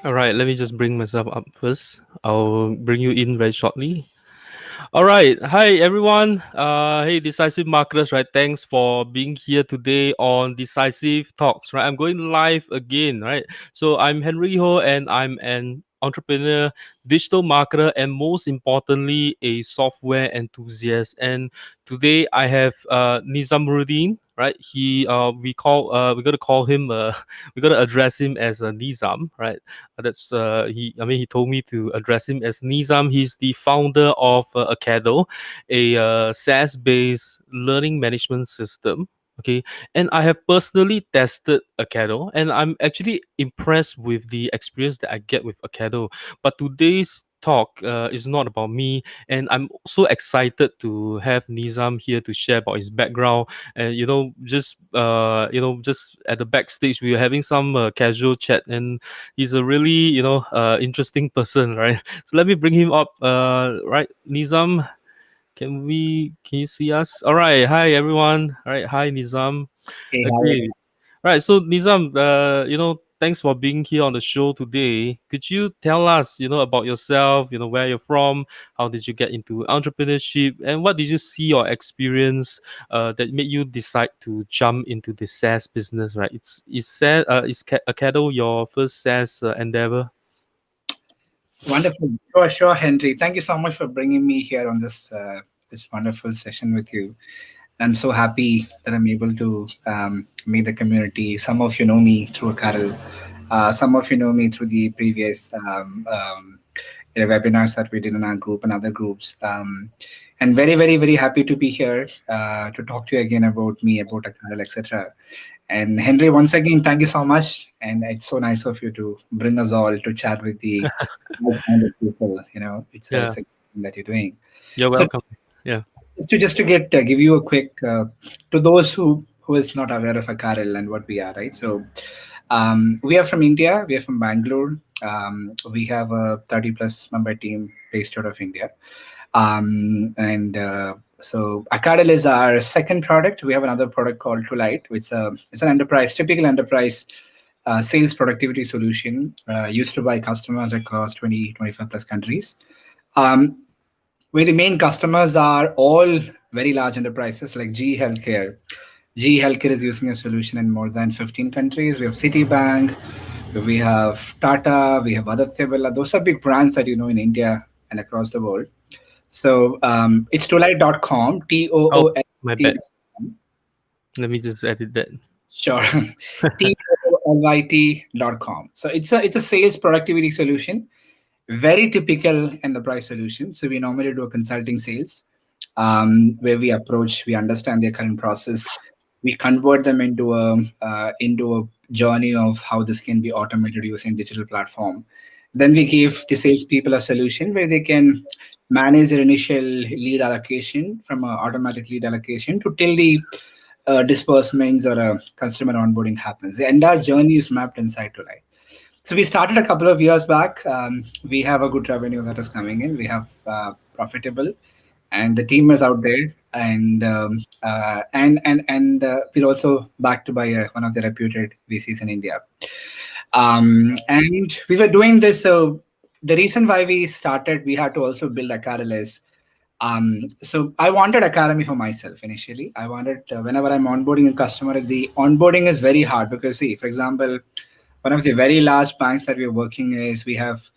All right, let me just bring myself up first. I'll bring you in very shortly. All right. Hi, everyone. Hey, Decisive Marketers, right? Thanks for being here today on Decisive Talks, right? I'm going live again, right? So I'm Henry Ho and I'm an entrepreneur, digital marketer, and most importantly, a software enthusiast. And today I have Nizamudheen, right? We're gonna call him we're gonna address him as Nizam, right? That's he told me to address him as Nizam. He's the founder of Acadle, a SaaS-based learning management system. Okay, and I have personally tested Acadle, and I'm actually impressed with the experience that I get with Acadle. But today's talk is not about me, and I'm so excited to have Nizam here to share about his background. And just at the backstage, we were having some casual chat, and he's a really interesting person, right? So let me bring him up. Right, Nizam, can you see us? All right, hi everyone. All right, hi Nizam. Hey, hi. Okay, right. So Nizam, thanks for being here on the show today. Could you tell us, about yourself? Where you're from, how did you get into entrepreneurship, and what did you see or experience that made you decide to jump into the SaaS business? Right? Is Acadle your first SaaS endeavor? Wonderful. Sure, Henry. Thank you so much for bringing me here on this wonderful session with you. I'm so happy that I'm able to meet the community. Some of you know me through Acadle. Some of you know me through the previous webinars that we did in our group and other groups. And very, very, very happy to be here to talk to you again about me, about Acadle, etc. And Henry, once again, thank you so much. And it's so nice of you to bring us all to chat with the like-minded people. Yeah, It's a good thing that you're doing. you're So welcome. Yeah. just to get give you a quick to those who is not aware of Acadle and what we are, right? So we are from India. We are from Bangalore. We have a 30 plus member team based out of India. And So Acadle is our second product. We have another product called Twilight, which it's an enterprise, typical enterprise sales productivity solution used to by customers across 20, 25 plus countries. Um, where the main customers are all very large enterprises like GE Healthcare. GE Healthcare is using a solution in more than 15 countries. We have Citibank, we have Tata, we have Aditya Birla. Those are big brands that you know in India and across the world. So it's toolite.com, Oh, Toolit. my bad. Let me just edit that. Sure. Toolit.com. So it's a sales productivity solution, very typical enterprise solution. So we normally do a consulting sales where we understand their current process, we convert them into a journey of how this can be automated using digital platform. Then we give the salespeople a solution where they can manage their initial lead allocation from an automatic lead allocation to till the disbursements or a customer onboarding happens. The entire journey is mapped inside to life. So we started a couple of years back. We have a good revenue that is coming in. We have profitable, and the team is out there. And we're also backed by one of the reputed VCs in India. And we were doing this. So the reason why we started, we had to also build Acadle is so I wanted Academy for myself initially. I wanted whenever I'm onboarding a customer, the onboarding is very hard because see, for example, one of the very large banks that we're working is we have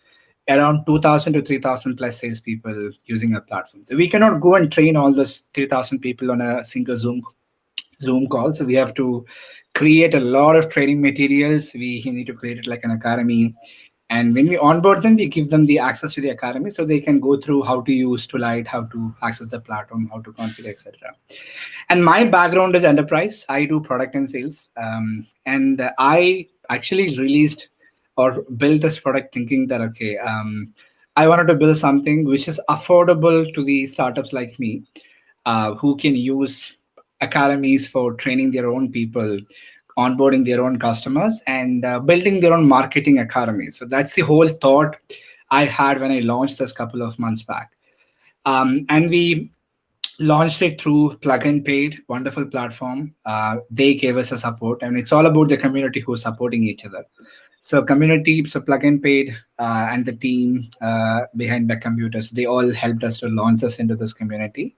around 2,000 to 3,000 plus salespeople using our platform. So we cannot go and train all those 3,000 people on a single Zoom call. So we have to create a lot of training materials. We need to create it like an academy. And when we onboard them, we give them the access to the academy so they can go through how to use Toolite, how to access the platform, how to configure, etc. And my background is enterprise. I do product and sales. And I actually released or built this product thinking that, okay, I wanted to build something which is affordable to the startups like me who can use academies for training their own people, onboarding their own customers, and building their own marketing academy. So that's the whole thought I had when I launched this couple of months back. And we launched it through Plug and Paid, wonderful platform. They gave us a support, and it's all about the community who's supporting each other. So community, so Plug and Paid, and the team behind Beck Computers, they all helped us to launch us into this community.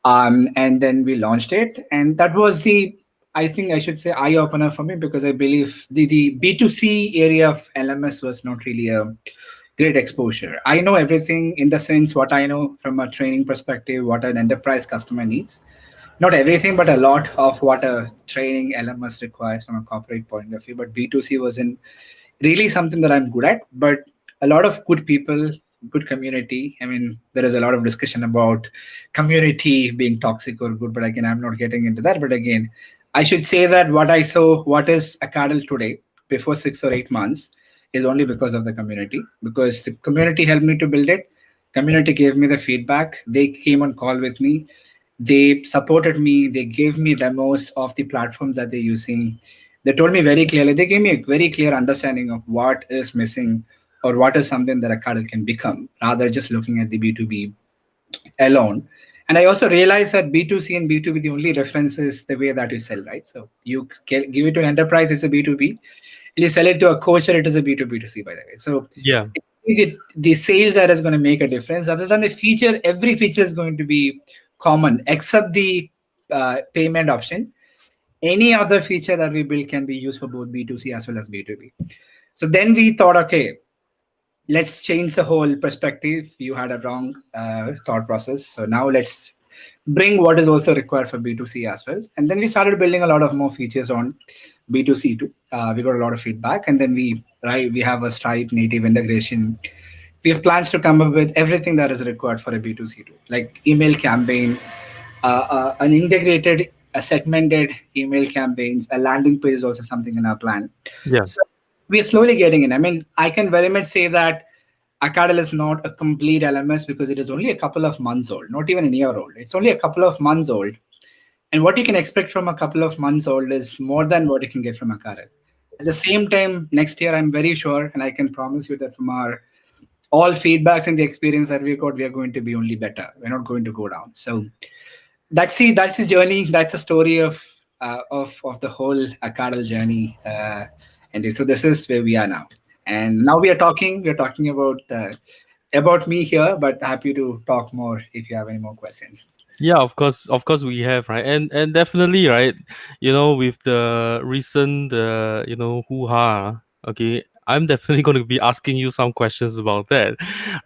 And then we launched it, and that was the, I think I should say, eye opener for me, because I believe the B2C area of LMS was not really a great exposure. I know everything in the sense what I know from a training perspective, what an enterprise customer needs. Not everything, but a lot of what a training LMS requires from a corporate point of view. But B2C wasn't really something that I'm good at, but a lot of good people, good community. I mean, there is a lot of discussion about community being toxic or good, but again, I'm not getting into that. But again, I should say that what I saw, what is Acadle today, before 6 or 8 months, is only because of the community, because the community helped me to build it. Community gave me the feedback. They came on call with me. They supported me. They gave me demos of the platforms that they're using. They told me very clearly, they gave me a very clear understanding of what is missing or what is something that a Acadle can become, rather just looking at the B2B alone. And I also realized that B2C and B2B, the only difference is the way that you sell, right? So you give it to an enterprise, it's a B2B. And you sell it to a coach, it is a B2B2C, by the way. So Yeah. the sales that is going to make a difference. Other than the feature, every feature is going to be common except the payment option. Any other feature that we build can be used for both B2C as well as B2B. So then we thought, okay, let's change the whole perspective. You had a wrong thought process. So now let's bring what is also required for B2C as well. And then we started building a lot of more features on B2C too. We got a lot of feedback, and then we have a Stripe native integration. We have plans to come up with everything that is required for a B2C too, like email campaign, an integrated, a segmented email campaigns, a landing page is also something in our plan. Yeah. So we are slowly getting in. I mean, I can very much say that Acadle is not a complete LMS because it is only a couple of months old, not even a year old. It's only a couple of months old. And what you can expect from a couple of months old is more than what you can get from Acadle. At the same time, next year, I'm very sure, and I can promise you that from our all feedbacks and the experience that we got, we are going to be only better. We're not going to go down. So that's the journey. That's the story of the whole Acadal journey. And so this is where we are now. And now we are talking. We're talking about me here, but happy to talk more if you have any more questions. Yeah, of course we have, right? And definitely, right, with the recent hoo-ha, okay, I'm definitely going to be asking you some questions about that,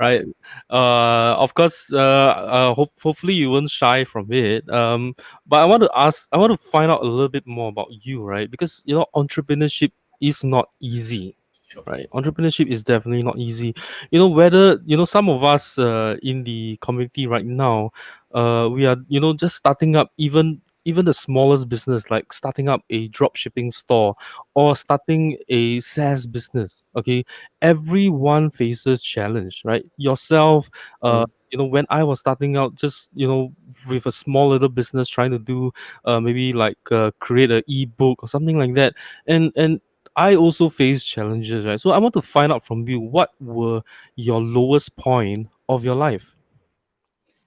right? Of course, hopefully you won't shy from it. But I want to find out a little bit more about you, right? Because entrepreneurship is not easy. Sure. Right, entrepreneurship is definitely not easy. Whether some of us in the community right now, we are just starting up, even the smallest business, like starting up a drop shipping store or starting a SaaS business. Okay, everyone faces challenge, right? Yourself, when I was starting out, just with a small little business, trying to do maybe like create an ebook or something like that, and I also face challenges, right? So I want to find out from you, what were your lowest point of your life?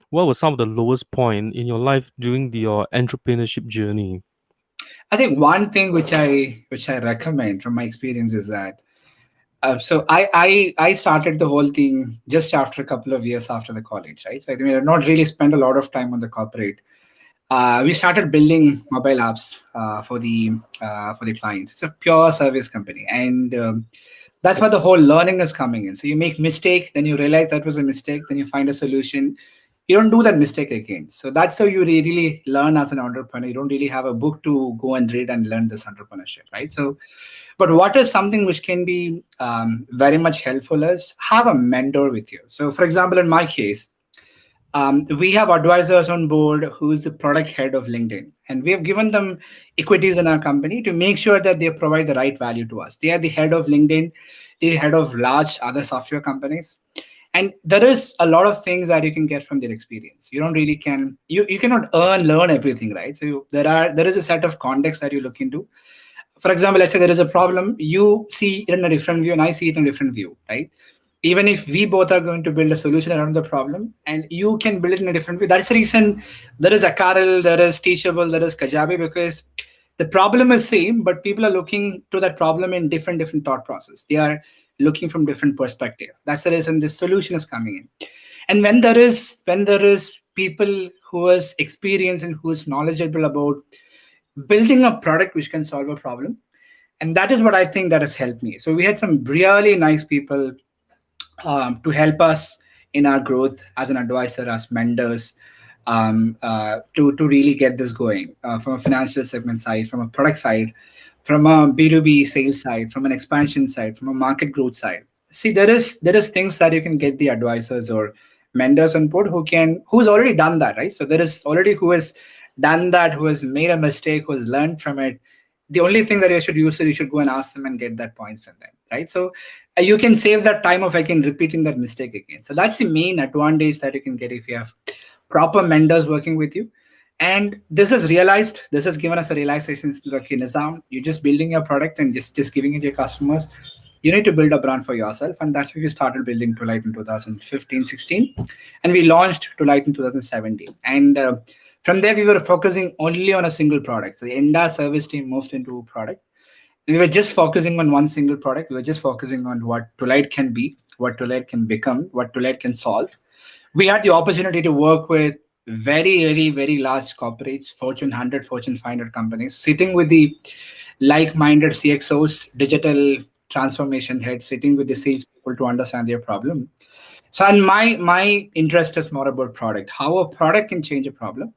What were some of the lowest point in your life during your entrepreneurship journey? I think one thing which I recommend from my experience is that so I started the whole thing just after a couple of years after the college, right? So I think we have not really spent a lot of time on the corporate. We started building mobile apps for the clients. It's a pure service company, and that's where the whole learning is coming in. So you make mistake, then you realize that was a mistake, then you find a solution. You don't do that mistake again. So that's how you really learn as an entrepreneur. You don't really have a book to go and read and learn this entrepreneurship, right? So, but what is something which can be very much helpful is have a mentor with you. So, for example, in my case, we have advisors on board who is the product head of LinkedIn, and we have given them equities in our company to make sure that they provide the right value to us. They are the head of LinkedIn, the head of large other software companies, and there is a lot of things that you can get from their experience. You don't really can you cannot learn everything, right? So there is a set of context that you look into. For example, let's say there is a problem, you see it in a different view and I see it in a different view, right? Even if we both are going to build a solution around the problem and you can build it in a different way, that's the reason there is Acadle, there is Teachable, there is Kajabi, because The problem is same, but people are looking to that problem in different thought process. They are looking from different perspective. That's the reason this solution is coming in. And when there is people who is experienced and who is knowledgeable about building a product which can solve a problem, and that is what I think that has helped me. So we had some really nice people to help us in our growth as an advisor, as mentors, to really get this going from a financial segment side, from a product side, from a B2B sales side, from an expansion side, from a market growth side. See, there is things that you can get the advisors or mentors on board who's already done that, right? So there is already who has done that, who has made a mistake, who has learned from it. The only thing that you should use is you should go and ask them and get that points from them, right? So you can save that time of again repeating that mistake again. So that's the main advantage that you can get if you have proper mentors working with you. And this has given us a realization. Okay, Nizam, you're just building your product and just giving it to your customers. You need to build a brand for yourself. And that's why we started building Tolite in 2015, 16. And we launched Tolite in 2017. And from there, we were focusing only on a single product. So the entire service team moved into a product. We were just focusing on one single product. We were just focusing on what Tolite can be, what Tolite can become, what Tolite can solve. We had the opportunity to work with very large corporates, Fortune 100, Fortune 500 companies, sitting with the like-minded CXOs, digital transformation heads, sitting with the sales people to understand their problem. So, and my interest is more about product, how a product can change a problem.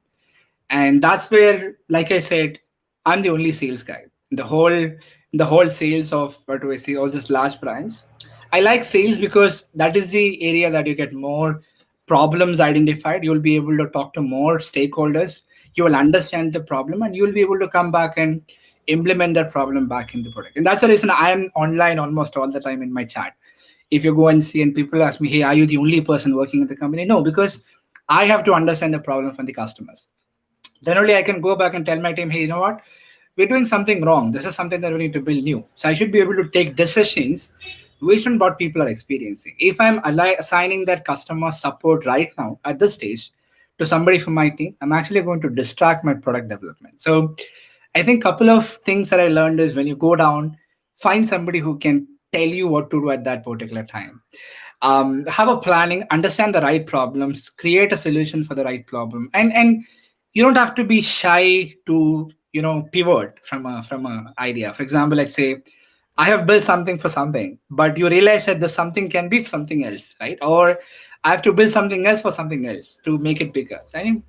And that's where, like I said, I'm the only sales guy. The whole sales of, what do I say, all these large brands. I like sales because that is the area that you get more problems identified. You'll be able to talk to more stakeholders. You will understand the problem, and you'll be able to come back and implement that problem back in the product. And that's the reason I am online almost all the time in my chat. If you go and see and people ask me, hey, are you the only person working at the company? No, because I have to understand the problem from the customers. Then only I can go back and tell my team, hey, you know what? We're doing something wrong. This is something that we need to build new. So I should be able to take decisions based on what people are experiencing. If I'm assigning that customer support right now at this stage to somebody from my team, I'm actually going to distract my product development. So I think a couple of things that I learned is when you go down, find somebody who can tell you what to do at that particular time. Have a planning, understand the right problems, create a solution for the right problem, and you don't have to be shy to pivot from a idea. For example, let's say I have built something for something, but you realize that the something can be something else, right? Or I have to build something else for something else to make it bigger. So, I mean,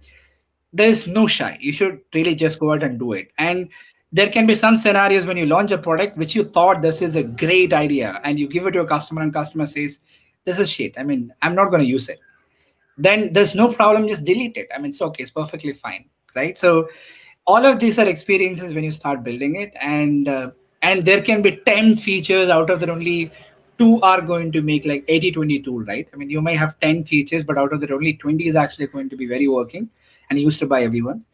there's no shy. You should really just go out and do it. And there can be some scenarios when you launch a product which you thought this is a great idea, and you give it to a customer, and customer says, "This is shit. I mean, I'm not going to use it." Then there's no problem, just delete it. I mean, it's okay, it's perfectly fine, right? So all of these are experiences when you start building it. And there can be 10 features, out of that only two are going to make like 80-20 tool, right? I mean, you may have 10 features, but out of that only 20 is actually going to be very working and used by everyone.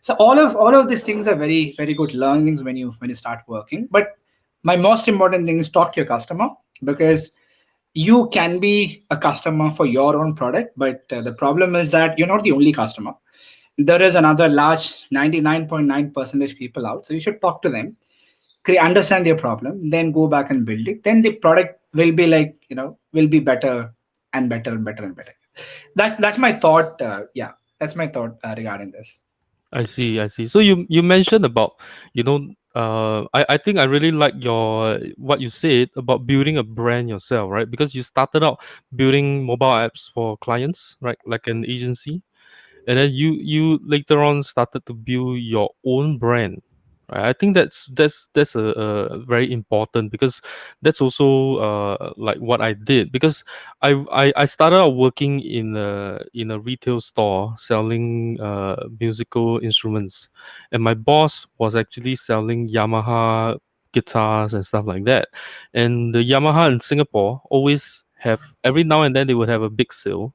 So all of these things are very good learnings when you start working. But my most important thing is talk to your customer, because you can be a customer for your own product, but the problem is that you're not the only customer. There is another large 99.9% people out, so you should talk to them, understand their problem, then go back and build it. Then the product will be like, will be better and better and better and better. That's my thought. Yeah, that's my thought regarding this. I see, I see. So you mentioned about, I think I really like your what you said about building a brand yourself, right? Because you started out building mobile apps for clients, right? Like an agency. And then you later on started to build your own brand, right? I think that's a very important, because that's also like what I did, because I started out working in a retail store selling musical instruments, and my boss was actually selling Yamaha guitars and stuff like that. And the Yamaha in Singapore always have, every now and then they would have a big sale,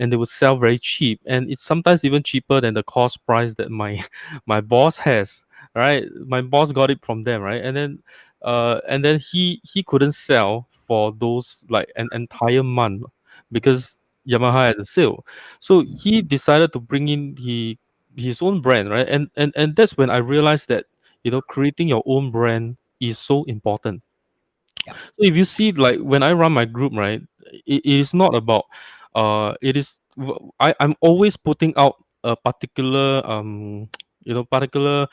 and they would sell very cheap, and it's sometimes even cheaper than the cost price that my my boss has, right? My boss got it from them, right? And then he couldn't sell for those like an entire month because Yamaha had a sale. So he decided to bring in his own brand, right? And that's when I realized that creating your own brand is so important. Yeah. So if you see, like when I run my group, right, it is not about it is I'm always putting out a particular particular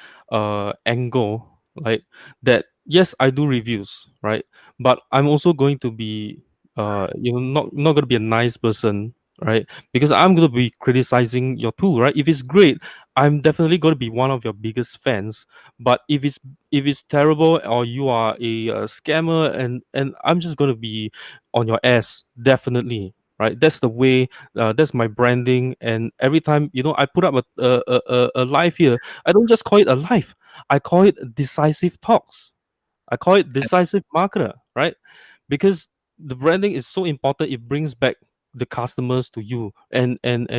angle, like that. Yes, I do reviews, right, but I'm also going to be not going to be a nice person, right, because I'm going to be criticizing your tool, right. If it's great, I'm definitely going to be one of your biggest fans. But if it's terrible, or you are a scammer, and I'm just going to be on your ass, definitely, right. That's the way. That's my branding. And every time I put up a live here, I don't just call it a live, I call it Decisive Talks. I call it Decisive Marketer, right? Because the branding is so important. It brings back the customers to you, and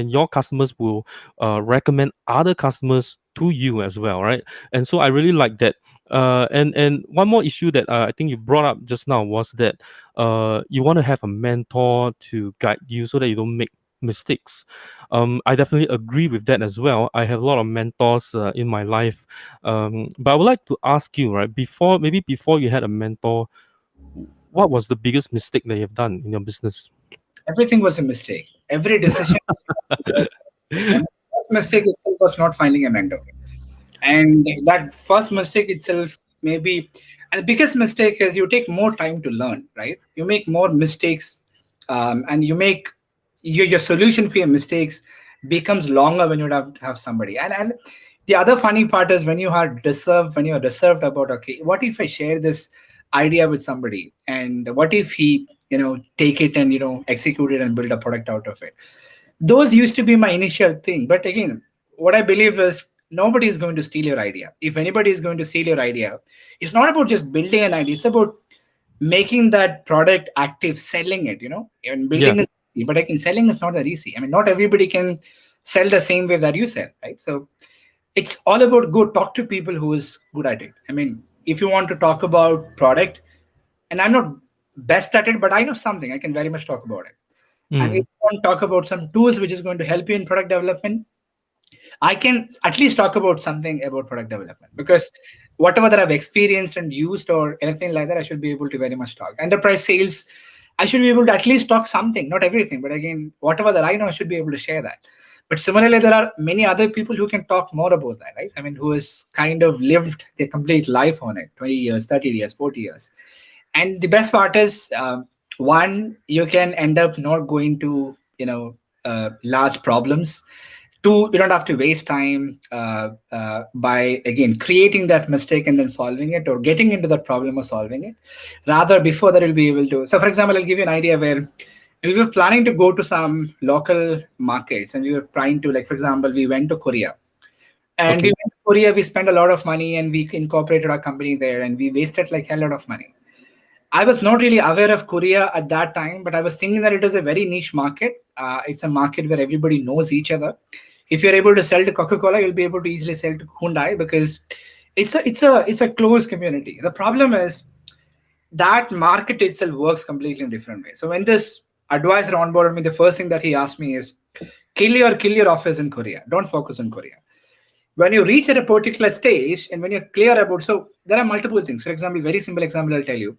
your customers will recommend other customers to you as well, right? And so I really like that. And one more issue that I think you brought up just now was that you want to have a mentor to guide you so that you don't make mistakes. I definitely agree with that as well. I have a lot of mentors in my life. But I would like to ask you, right, before you had a mentor, what was the biggest mistake that you've done in your business? Everything was a mistake. Every decision was a mistake. And the first mistake itself was not finding a mentor. And that first mistake itself, maybe, and the biggest mistake is you take more time to learn, right? You make more mistakes, and you make your solution for your mistakes becomes longer when you have somebody. And the other funny part is when you're reserved about, okay, what if I share this idea with somebody, and what if he take it and execute it and build a product out of it. Those used to be my initial thing, but again, what I believe is nobody is going to steal your idea. If anybody is going to steal your idea, it's not about just building an idea, it's about making that product active, selling it, and Yeah. building is easy, but again, selling is not that easy. I mean, not everybody can sell the same way that you sell, right? So it's all about go talk to people who is good at it. I mean, if you want to talk about product, and I'm not best at it, but I know something, I can very much talk about it. And if Mm. you want to talk about some tools which is going to help you in product development, I can at least talk about something about product development, because whatever that I've experienced and used or anything like that, I should be able to very much talk. Enterprise sales, I should be able to at least talk something, not everything, but again, whatever that I know, I should be able to share that. But similarly, there are many other people who can talk more about that, right? I mean, who has kind of lived their complete life on it, 20 years, 30 years, 40 years. And the best part is, one, you can end up not going to large problems. Two, you don't have to waste time by again creating that mistake and then solving it, or getting into that problem or solving it. Rather, before that, you'll be able to. So for example, I'll give you an idea where we were planning to go to some local markets, and we were trying to, like, for example, we went to Korea. And we Okay. went to Korea, we spent a lot of money, and we incorporated our company there, and we wasted like hell lot of money. I was not really aware of Korea at that time, but I was thinking that it was a very niche market. It's a market where everybody knows each other. If you're able to sell to Coca-Cola, you'll be able to easily sell to Hyundai, because it's a closed community. The problem is that market itself works completely in different way. So when this advisor onboarded me, the first thing that he asked me is, kill your office in Korea. Don't focus on Korea. When you reach at a particular stage, and when you're clear about, so there are multiple things. For example, very simple example I'll tell you.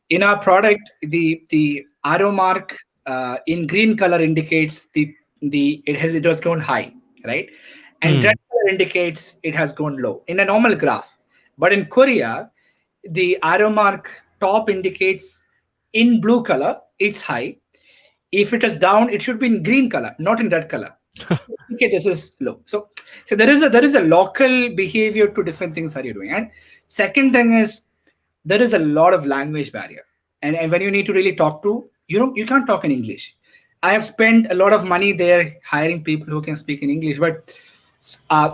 In our product, the arrow mark in green color indicates it has gone high, right? And red Mm. color indicates it has gone low in a normal graph. But in Korea, the arrow mark top indicates in blue color it's high. If it is down, it should be in green color, not in red color. Okay, this is low. So there is a local behavior to different things that you're doing. And second thing is, there is a lot of language barrier. And when you need to really talk to, you can't talk in English. I have spent a lot of money there hiring people who can speak in English, but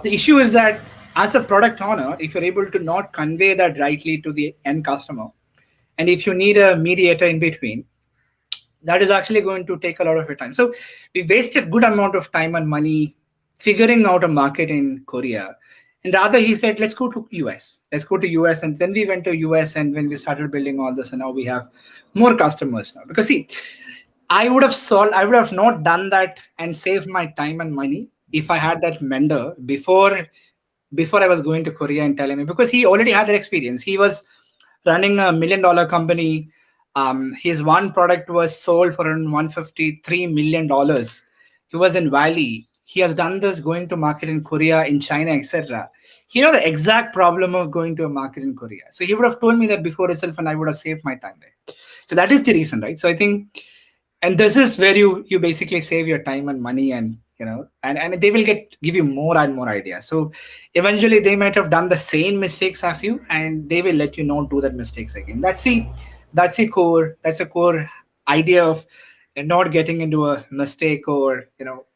the issue is that as a product owner, if you're able to not convey that rightly to the end customer, and if you need a mediator in between, that is actually going to take a lot of your time. So we wasted good amount of time and money figuring out a market in Korea. And rather he said, let's go to US. Let's go to US. And then we went to US, and when we started building all this, and now we have more customers now. Because see, I would have not done that and saved my time and money if I had that mentor before before I was going to Korea and telling me, because he already had that experience. He was running a $1 million company. His one product was sold for around $153 million. He was in Valley. He has done this going to market in Korea, in China, etc. He know the exact problem of going to a market in Korea. So he would have told me that before itself, and I would have saved my time there. So that is the reason, right? So I think, and this is where you basically save your time and money, and and they will give you more and more ideas. So eventually they might have done the same mistakes as you, and they will let you not do that mistakes again. That's the core idea of not getting into a mistake, or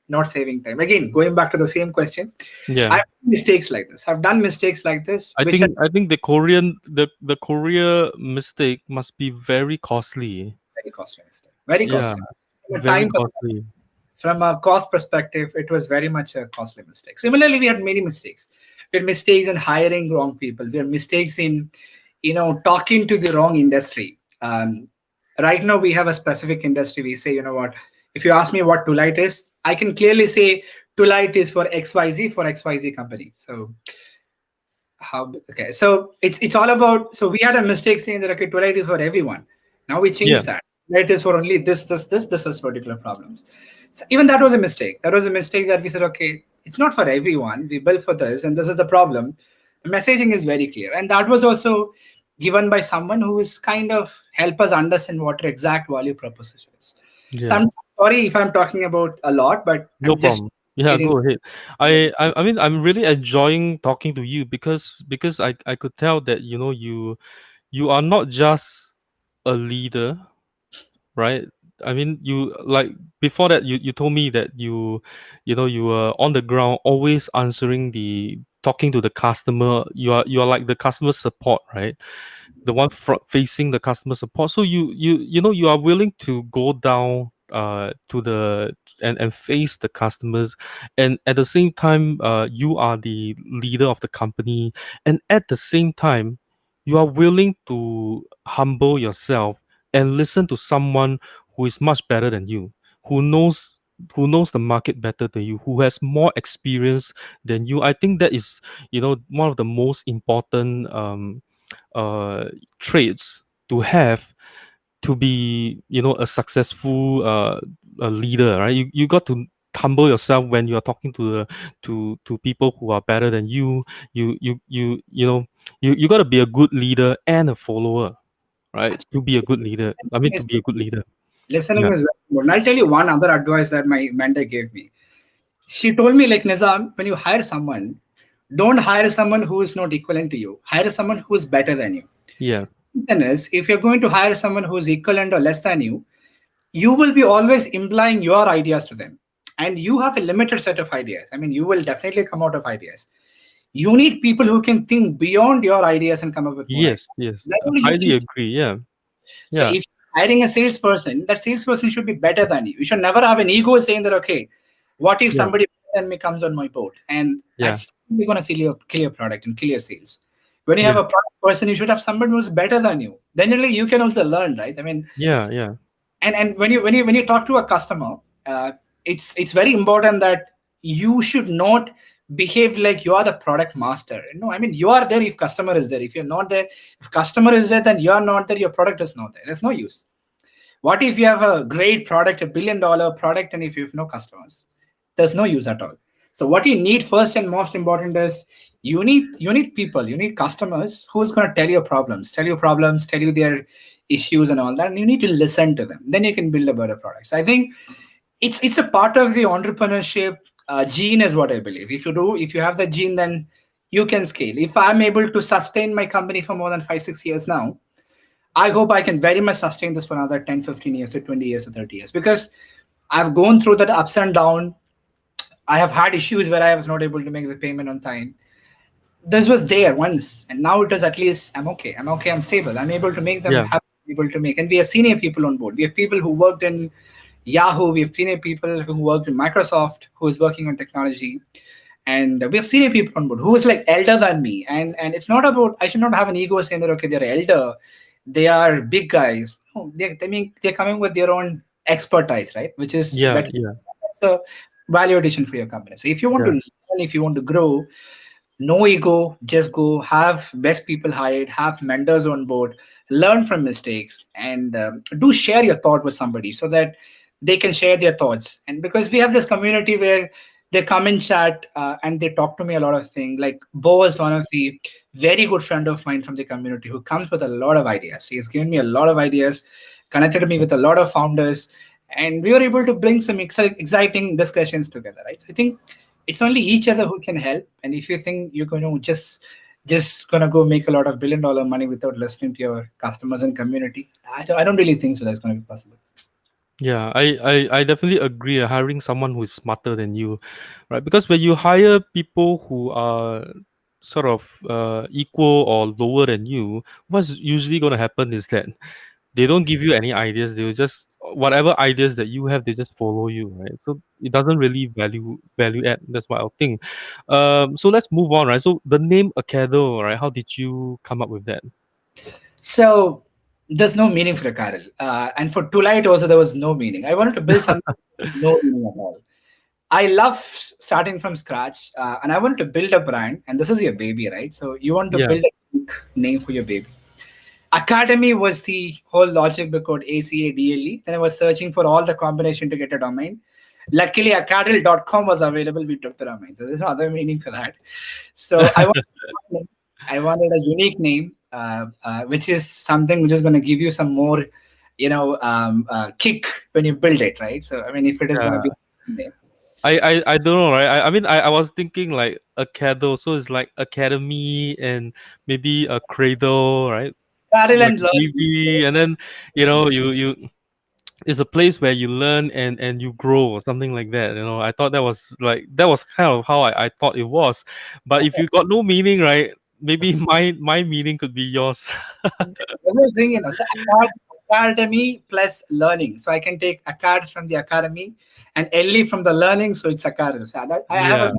not saving time. Again, going back to the same question, Yeah. I've done mistakes like this. I've done mistakes like this, I which are think I think the Korea mistake must be very costly. very costly mistake. Very Yeah, costly. From a very time costly. from a cost perspective, it was very much a costly mistake. Similarly, we had many mistakes. We had mistakes in hiring wrong people. We had mistakes in, talking to the wrong industry. Right now, we have a specific industry. We say, what? If you ask me what Tulite is, I can clearly say Tulite is for XYZ, for XYZ company. So how? Okay, so it's all about. So we had a mistake saying that, okay, Twilight is for everyone. Now we Yeah. changed that. Twilight is for only this is particular problems. So even that was a mistake. That was a mistake that we said, okay, it's not for everyone. We built for this, and this is the problem. The messaging is very clear, and that was also given by someone who is kind of help us understand what our exact value proposition is. So Yeah. I'm sorry if I'm talking about a lot, but No I'm just problem. Yeah, getting go ahead. getting. I mean I'm really enjoying talking to you because I could tell that you are not just a leader, right? I mean, you like before that you told me that you were on the ground always answering the talking to the customer. You are like the customer support, right? The one facing the customer support. So you are willing to go down to the and face the customers, and at the same time you are the leader of the company, and at the same time you are willing to humble yourself and listen to someone who is much better than you, who knows the market better than you, who has more experience than you. I think that is one of the most important uh, traits to have to be a successful a leader, right? You got to humble yourself when you are talking to to people who are better than you. You got to be a good leader and a follower, right? To be a good leader, I mean, to be a good leader. Listening Yeah. is very important. I'll tell you one other advice that my mentor gave me. She told me, like, Nizam, when you hire someone, don't hire someone who is not equivalent to you. Hire someone who is better than you. Yeah. Then is, if you're going to hire someone who is equivalent or less than you will be always implying your ideas to them. And you have a limited set of ideas. I mean, you will definitely come out of ideas. You need people who can think beyond your ideas and come up with more ideas. Yes, yes, That I only you highly can. agree. Yeah. So Yeah. if you're hiring a salesperson, that salesperson should be better than you. You should never have an ego saying that, okay, what if Yeah. somebody better than me comes on my board? And Yeah. that's going to kill your product and kill your sales. When you have Yeah. a product person, you should have somebody who's better than you. Then only you can also learn, right? I mean, Yeah. Yeah. and when you talk to a customer, it's very important that you should not behave like you are the product master. I mean, you are there if customer is there. If you're not there, if customer is there, then you are not there, your product is not there. There's no use. What if you have a great product, $1 billion product, and if you have no customers? There's no use at all. So what you need first and most important is you need people, you need customers who's going to tell you problems, tell you their issues and all that, and you need to listen to them. Then you can build a better product. So I think it's a part of the entrepreneurship gene, is what I believe. If you have the gene, then you can scale. If I'm able to sustain my company for more than 5 6 years now, I hope I can very much sustain this for another 10 15 years or 20 years or 30 years, because I've gone through that ups and down. I have had issues where I was not able to make the payment on time. This was there once, and now it is, at least I'm okay. I'm stable. I'm able to make them Yeah. happy, able to make. And we have senior people on board. We have people who worked in Yahoo. We have senior people who worked in Microsoft, who is working on technology. And we have senior people on board who is like elder than me. And it's not about, I should not have an ego saying that, okay, they're elder, they are big guys. No, they're coming with their own expertise, right? Which is Yeah. better. Yeah. That's a value addition for your company. So if you want to Yeah. learn, if you want to grow, No ego, just go, have best people hired, have mentors on board, learn from mistakes, and do share your thought with somebody so that they can share their thoughts. And because we have this community where they come in chat and they talk to me a lot of things. Like Bo is one of the very good friend of mine from the community who comes with a lot of ideas. He has given me a lot of ideas, connected me with a lot of founders, and we were able to bring some exciting discussions together, right? So I think it's only each other who can help. And if you think you're going to just gonna go make a lot of billion-dollar money without listening to your customers and community, I don't really think so that's going to be possible. Yeah, I definitely agree. Hiring someone who is smarter than you, right? Because when you hire people who are sort of equal or lower than you, what's usually going to happen is that they don't give you any ideas. They will just whatever ideas that you have, they just follow you, right? So it doesn't really value add. That's what I think. So let's move on, right? So the name Acadle, right? How did you come up with that? So there's no meaning for a carol, and for Tolite also there was no meaning. I wanted to build something with no meaning at all. I love starting from scratch, and I wanted to build a brand. And this is your baby, right? So you want to Yeah, build a unique name for your baby. Academy was the whole logic because ACADLE. Then I was searching for all the combination to get a domain. Luckily, acadle.com was available. We took the domain. So there's no other meaning for that. So I wanted a unique name, which is something which is going to give you some more, kick when you build it, right? So I mean, if it is going to yeah. be a name, I don't know, right? I mean, I was thinking like Acadle, so it's like academy and maybe a cradle, right? Carol Like and a learn. baby, and then you it's a place where you learn and you grow or something like that. I thought that was kind of how I thought it was. But if you got no meaning, right? Maybe my meaning could be yours. That's the thing, so academy plus learning. So I can take acad from the academy and LE from the learning, so it's acad. So I have a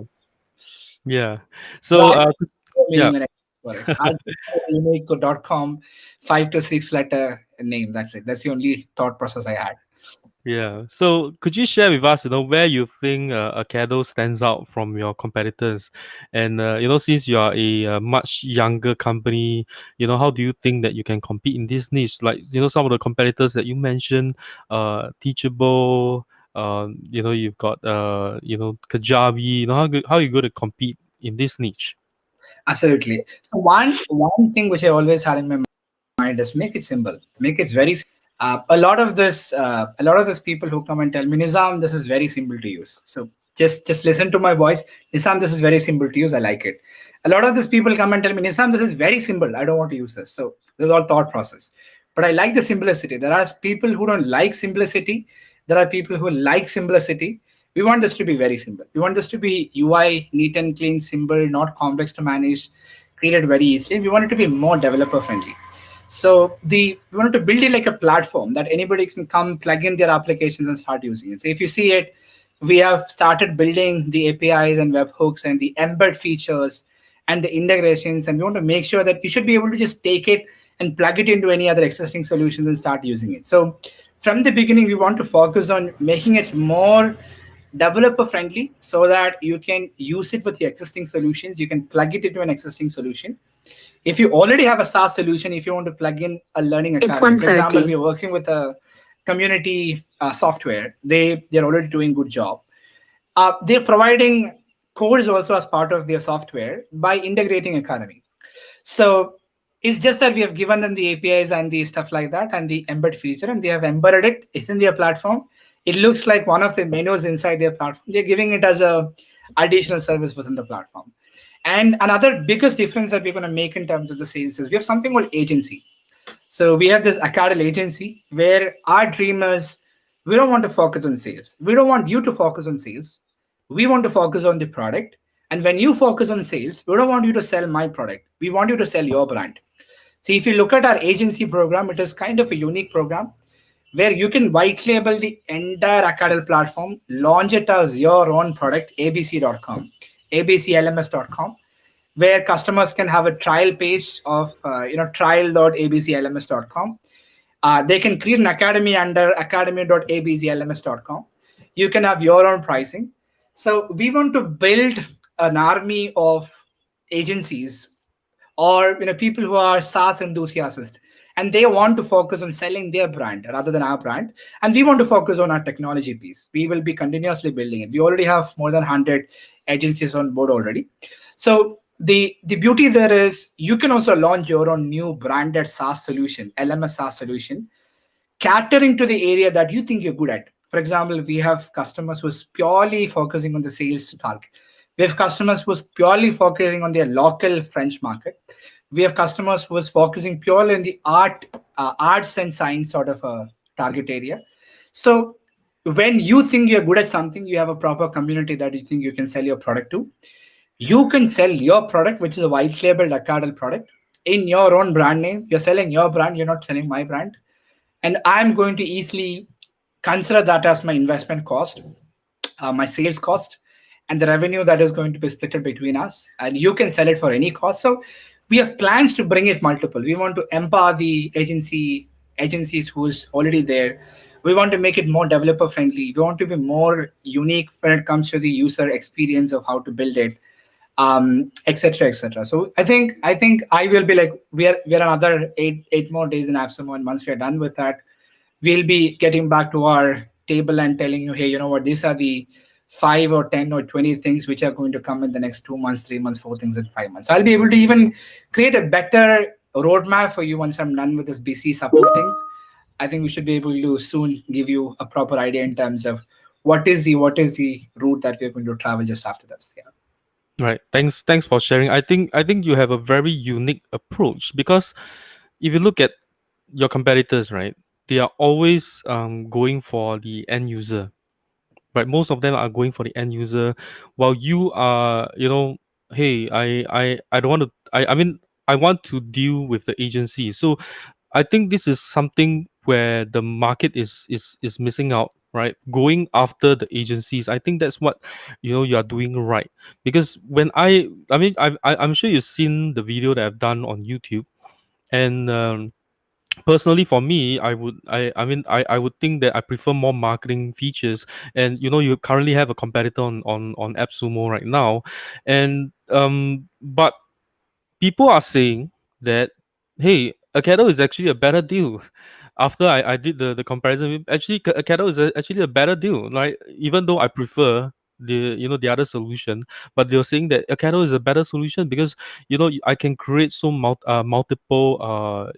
Yeah, yeah. but So I have no yeah. meaning when I for it. I unique.com 5 to 6 letter name. That's it. That's the only thought process I had. Yeah. So could you share with us, where you think Acadle stands out from your competitors? And, since you are a much younger company, how do you think that you can compete in this niche? Like, some of the competitors that you mentioned, Teachable, you've got, Kajabi, how you going to compete in this niche? Absolutely. So one thing which I always had in my mind is make it simple, make it very simple. A lot of this people who come and tell me, Nizam, this is very simple to use. So just listen to my voice. Nizam, this is very simple to use. I like it. A lot of these people come and tell me, Nizam, this is very simple. I don't want to use this. So this is all thought process. But I like the simplicity. There are people who don't like simplicity. There are people who like simplicity. We want this to be very simple. We want this to be UI, neat and clean, simple, not complex to manage, created very easily. We want it to be more developer friendly. So we wanted to build it like a platform that anybody can come plug in their applications and start using it. So if you see it, we have started building the APIs and webhooks and the embed features and the integrations, and we want to make sure that you should be able to just take it and plug it into any other existing solutions and start using it. So from the beginning, we want to focus on making it more developer friendly so that you can use it with the existing solutions. You can plug it into an existing solution. If you already have a SaaS solution, if you want to plug in a learning It's academy, for example, 1:30. we're working with a community software. They're already doing good job. They're providing codes also as part of their software by integrating academy. So it's just that we have given them the APIs and the stuff like that and the embed feature, and they have embedded it. It's in their platform. It looks like one of the menus inside their platform. They're giving it as a additional service within the platform. And another biggest difference that we're going to make in terms of the sales is we have something called agency. So we have this Acadle agency where our dream is we don't want to focus on sales. We don't want you to focus on sales. We want to focus on the product. And when you focus on sales, we don't want you to sell my product. We want you to sell your brand. So if you look at our agency program, it is kind of a unique program where you can white label the entire Acadle platform, launch it as your own product, abc.com, abclms.com, where customers can have a trial page of trial.abclms.com. They can create an academy under academy.abclms.com. You can have your own pricing. So we want to build an army of agencies, or people who are SaaS enthusiasts, and they want to focus on selling their brand rather than our brand, and we want to focus on our technology piece. We will be continuously building it. We already have more than 100 agencies on board already. So the beauty there is you can also launch your own new branded SaaS solution, LMS SaaS solution, catering to the area that you think you're good at. For example, we have customers who's purely focusing on the sales target. We have customers who's purely focusing on their local French market. We have customers who's focusing purely on the arts and science sort of a target area. So when you think you're good at something, you have a proper community that you think you can sell your product to. You can sell your product, which is a white labeled Acadle product, in your own brand name. You're selling your brand. You're not selling my brand, and I'm going to easily consider that as my investment cost, my sales cost, and the revenue that is going to be split between us, and you can sell it for any cost. So we have plans to bring it multiple. We want to empower the agencies who's already there. We want to make it more developer friendly. We want to be more unique when it comes to the user experience of how to build it, etc., etc. So I think I will be like, we're another eight more days in AppSumo, and once we're done with that, we'll be getting back to our table and telling you, hey, you know what, these are the 5 or 10 or 20 things which are going to come in the next 2 months, 3 months, 4 things in 5 months. I'll be able to even create a better roadmap for you once I'm done with this BC support things. I think we should be able to soon give you a proper idea in terms of what is the route that we're going to travel just after this. Yeah. Right. Thanks for sharing. I think you have a very unique approach, because if you look at your competitors, right, they are always going for the end user. Right. Most of them are going for the end user, while you are, hey, I don't want to. I mean, I want to deal with the agency. So I think this is something where the market is missing out, right? Going after the agencies. I think that's what you are doing right. Because I mean, I'm sure you've seen the video that I've done on YouTube, and personally for me, I would think that I prefer more marketing features. And you currently have a competitor on AppSumo right now, and but people are saying that, hey, Acadle is actually a better deal. After I did the comparison, actually Acadle is actually a better deal. Like, even though I prefer the other solution, but they're saying that Acadle is a better solution because I can create so multiple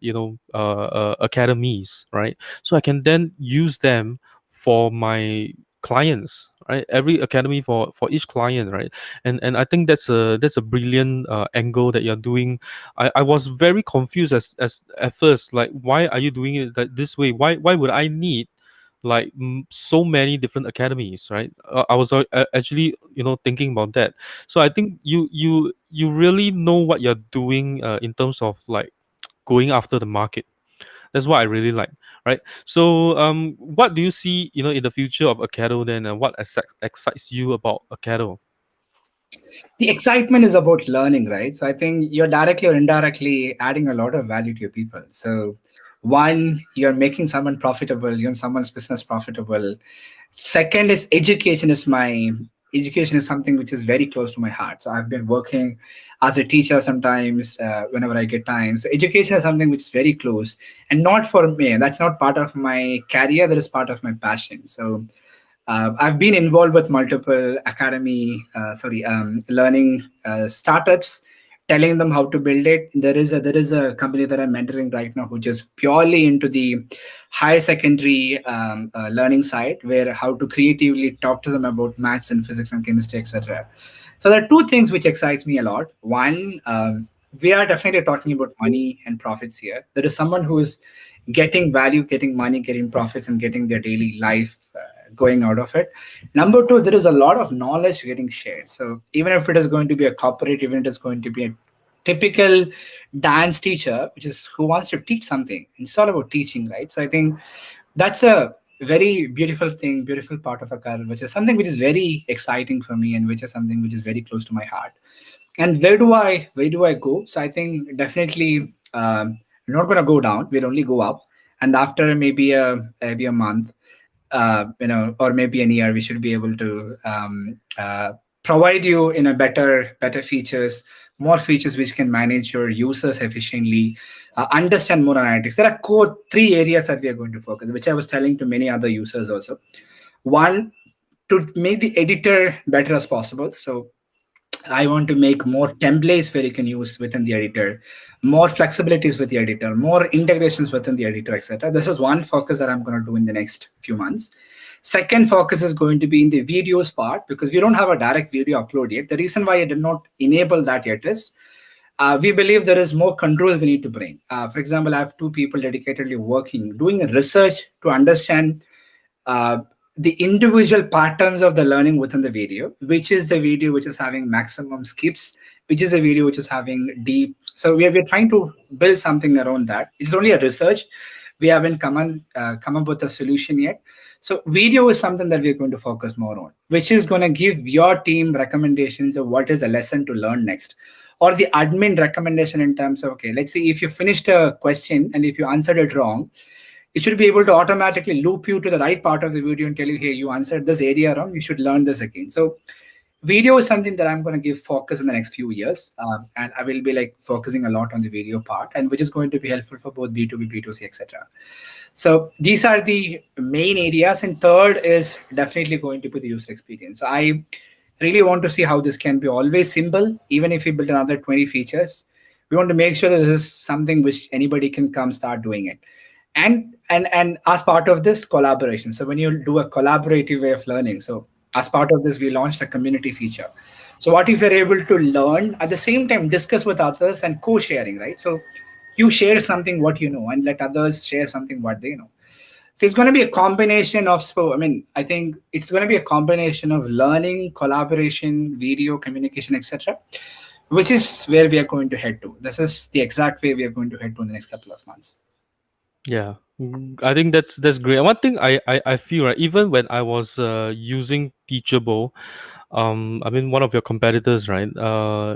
academies, right? So I can then use them for my clients, right? Every academy for each client, right? And I think that's a brilliant angle that you're doing. I was very confused as at first, like, why are you doing it like this way? Why would I need like so many different academies, right? I was actually thinking about that. So I think you really know what you're doing in terms of like going after the market. That's what I really like, right? So what do you see in the future of Acadle then, and what excites you about Acadle? The excitement is about learning, right? So I think you're directly or indirectly adding a lot of value to your people. So one, you're making someone profitable, you're someone's business profitable. Second is education is something which is very close to my heart. So I've been working as a teacher sometimes, whenever I get time. So education is something which is very close, and not for me. That's not part of my career. That is part of my passion. So I've been involved with multiple learning startups, telling them how to build it. There is a company that I'm mentoring right now, which is purely into the higher secondary learning side, where how to creatively talk to them about maths and physics and chemistry, etc. So there are two things which excites me a lot. One, we are definitely talking about money and profits here. There is someone who is getting value, getting money, getting profits, and getting their daily life going out of it. Number two, there is a lot of knowledge getting shared. So even if it is going to be a corporate, even if it is going to be a typical dance teacher, which is who wants to teach something, it's all about teaching, right? So I think that's a very beautiful thing, beautiful part of a career, which is something which is very exciting for me, and which is something which is very close to my heart. And where do I go? So I think definitely we're not going to go down. We'll only go up. And after maybe a month, or maybe an year, we should be able to provide you in a better features, more features which can manage your users efficiently, understand more analytics. There are core three areas that we are going to focus, which I was telling to many other users also. One, to make the editor better as possible. So I want to make more templates where you can use within the editor, more flexibilities with the editor, more integrations within the editor, etc. This is one focus that I'm going to do in the next few months. Second focus is going to be in the videos part because we don't have a direct video upload yet. The reason why I did not enable that yet is we believe there is more control we need to bring. For example, I have two people dedicatedly working, doing research to understand uh, the individual patterns of the learning within the video, which is the video which is having maximum skips, which is the video which is having deep. So we're trying to build something around that. It's only a research. We haven't come up with a solution yet. So video is something that we're going to focus more on, which is going to give your team recommendations of what is a lesson to learn next, or the admin recommendation in terms of, okay, let's see if you finished a question and if you answered it wrong, it should be able to automatically loop you to the right part of the video and tell you, hey, you answered this area wrong, you should learn this again. So video is something that I'm going to give focus in the next few years, and I will be like focusing a lot on the video part, and which is going to be helpful for both B2B, B2C, etc. So these are the main areas, and third is definitely going to be the user experience. So I really want to see how this can be always simple, even if we build another 20 features. We want to make sure that this is something which anybody can come start doing it, and as part of this collaboration. So when you do a collaborative way of learning, so as part of this we launched a community feature. So what if you're able to learn at the same time, discuss with others and co-sharing, right? So you share something what you know and let others share something what they know. So it's going to be a combination of, so I mean, I think it's going to be a combination of learning, collaboration, video communication, etc., which is where we are going to head to. This is the exact way we are going to head to in the next couple of months. Yeah, I think that's great. One thing I feel, right, even when I was using Teachable, I mean one of your competitors, right,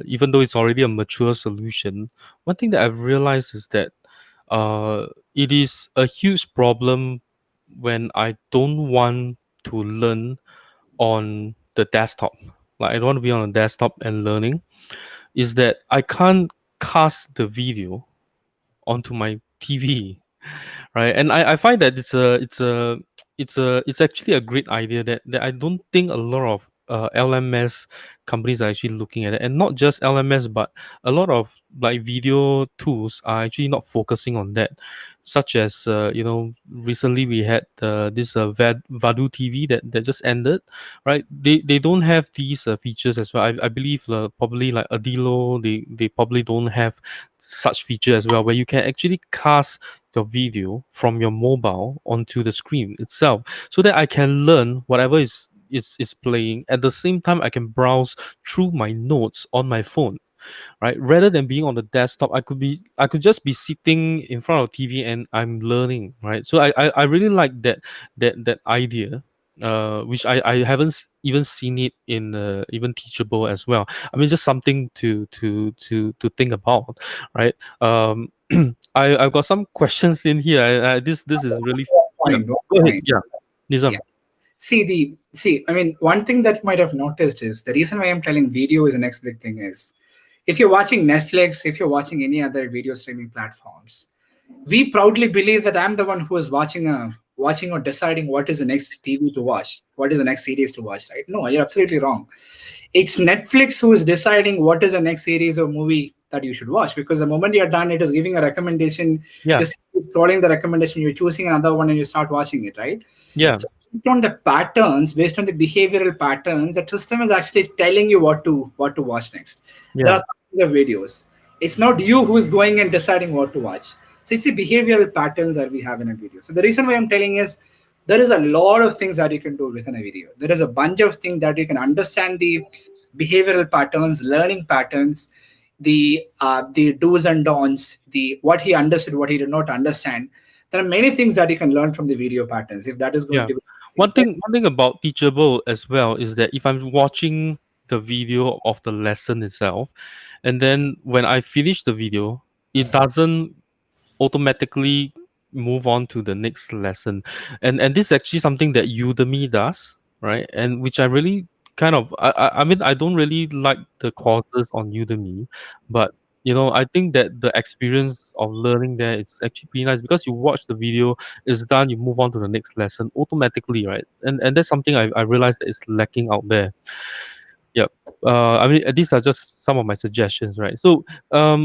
even though it's already a mature solution, one thing that I've realized is that it is a huge problem when I don't want to learn on the desktop. Like I don't want to be on a desktop and learning. Is that I can't cast the video onto my TV, right? And I find that it's actually a great idea that I don't think a lot of LMS companies are actually looking at it, and not just LMS, but a lot of like video tools are actually not focusing on that, such as recently we had this Vadu TV that just ended, right? They don't have these features as well. I believe probably like Adilo, they probably don't have such feature as well, where you can actually cast your video from your mobile onto the screen itself, so that I can learn whatever is playing. At the same time, I can browse through my notes on my phone, right? Rather than being on the desktop, I could just be sitting in front of TV and I'm learning, right? So I really like that idea, which I haven't even seen it in even Teachable as well. I mean, just something to think about, right? I've got some questions in here. This is really, yeah. Point, one Go ahead, point. yeah, Nizam. Yeah. See, I mean, one thing that you might have noticed is the reason why I'm telling video is the next big thing is if you're watching Netflix, if you're watching any other video streaming platforms, we proudly believe that I'm the one who is watching or deciding what is the next TV to watch, what is the next series to watch, right? No, you're absolutely wrong. It's Netflix who is deciding what is the next series or movie that you should watch, because the moment you're done, it is giving a recommendation. Yeah, You're scrolling the recommendation, you're choosing another one, and you start watching it, right? yeah, So based on the patterns, based on the behavioral patterns, the system is actually telling you what to watch next. There yeah, are thousands of videos. It's not you who is going and deciding what to watch. So it's the behavioral patterns that we have in a video. So the reason why I'm telling is there is a lot of things that you can do within a video. There is a bunch of things that you can understand the behavioral patterns, learning patterns, the do's and don'ts, the what he understood, what he did not understand. There are many things that you can learn from the video patterns if that is going yeah. to be One thing about Teachable as well is that if I'm watching the video of the lesson itself, and then when I finish the video, it doesn't automatically move on to the next lesson. And this is actually something that Udemy does, right? And which I really kind of I mean I don't really like the courses on Udemy, but I think that the experience of learning there is actually pretty nice because you watch the video, it's done, you move on to the next lesson automatically, right? And that's something I realized that is lacking out there. Yep. I mean, these are just some of my suggestions, right? So,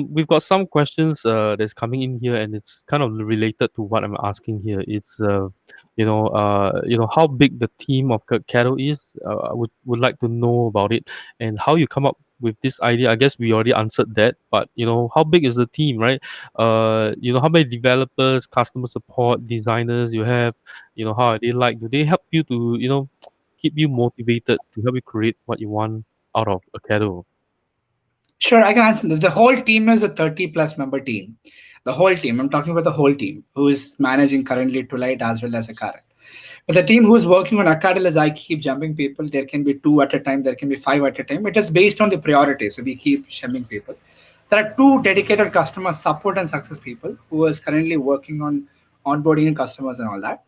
we've got some questions that's coming in here, and it's kind of related to what I'm asking here. It's how big the team of Acadle is. I would like to know about it and how you come up with this idea. I guess we already answered that, but how big is the team, right? How many developers, customer support, designers you have? How are they like? Do they help you to keep you motivated to help you create what you want out of Acadle? Sure, I can answer this. The whole team is a 30 plus member team. The whole team, I'm talking about the whole team who is managing currently Tulite as well as Acadle. But the team who is working on Acadle is I keep jumping people. There can be two at a time, there can be five at a time. It is based on the priority. So we keep jumping people. There are two dedicated customer support and success people who is currently working on onboarding customers and all that.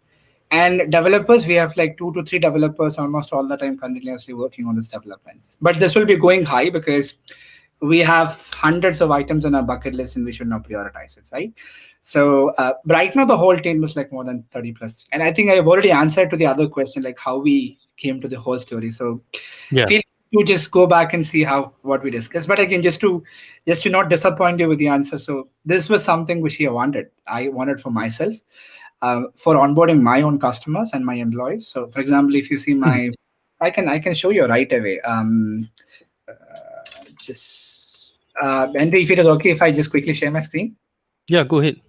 And developers, we have like 2 to 3 developers almost all the time continuously working on these developments. But this will be going high because we have hundreds of items on our bucket list and we should now prioritize it, right? So right now the whole team is like more than 30 plus. And I think I've already answered to the other question, like how we came to the whole story. So Yeah. feel to just go back and see how what we discussed. But again, just to not disappoint you with the answer. So this was something which I wanted for myself, for onboarding my own customers and my employees. So for example, if you see my, I can show you right away. Just Henry, if it is okay, if I just quickly share my screen. Yeah, go ahead.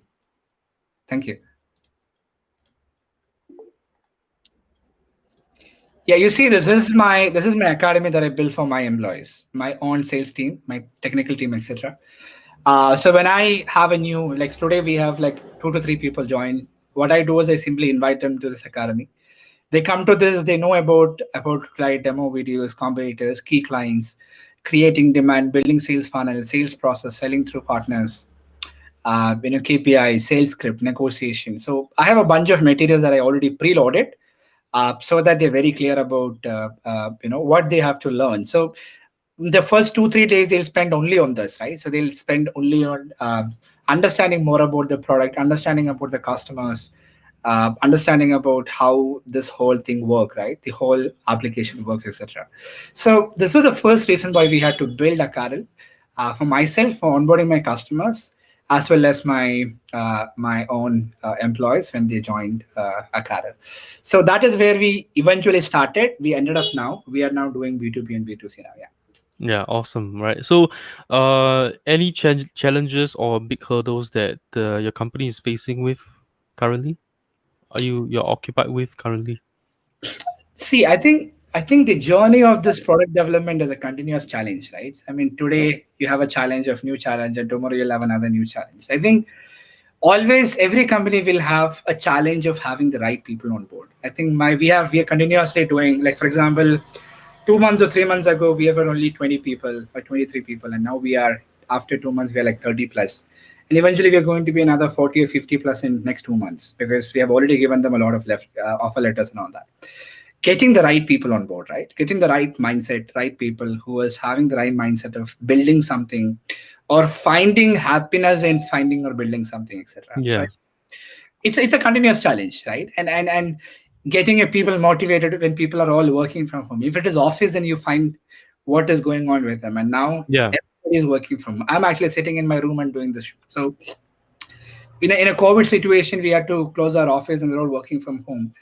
Thank you. Yeah, you see, this is my academy that I built for my employees, my own sales team, my technical team, etc. So when I have a new, like today we have like 2 to 3 people join. What I do is I simply invite them to this academy. They come to this, they know about client demo videos, competitors, key clients, creating demand, building sales funnel, sales process, selling through partners, KPI, sales script, negotiation. So I have a bunch of materials that I already preloaded, so that they're very clear about what they have to learn. So the first 2 3 days they'll spend only on this, right? So they'll spend only on understanding more about the product, understanding about the customers, understanding about how this whole thing work, right? The whole application works, etc. So this was the first reason why we had to build a Acadle, for myself, for onboarding my customers, as well as my own employees when they joined Acadle. So that is where we eventually started. We ended up now. We are now doing B2B and B2C now. Yeah. Yeah, awesome, right? So, any challenges or big hurdles that your company is facing with currently? You're occupied with currently? See, I think the journey of this product development is a continuous challenge, right? I mean, today you have a challenge of new challenge, and tomorrow you'll have another new challenge. I think always every company will have a challenge of having the right people on board. I think we are continuously doing, like for example, 2 months or 3 months ago we were only 20 people or 23 people, and now we are, after 2 months we are like 30 plus, and eventually we are going to be another 40 or 50 plus in next 2 months because we have already given them a lot of left offer letters and all that. Getting the right people on board, right? Getting the right mindset, right people who is having the right mindset of building something or finding happiness in finding or building something, etc. So Yeah, it's a continuous challenge, right? And getting a people motivated when people are all working from home. If it is office, then you find what is going on with them. And now yeah, everybody is working from home. I'm actually sitting in my room and doing this show. So in a COVID situation, we had to close our office and we're all working from home.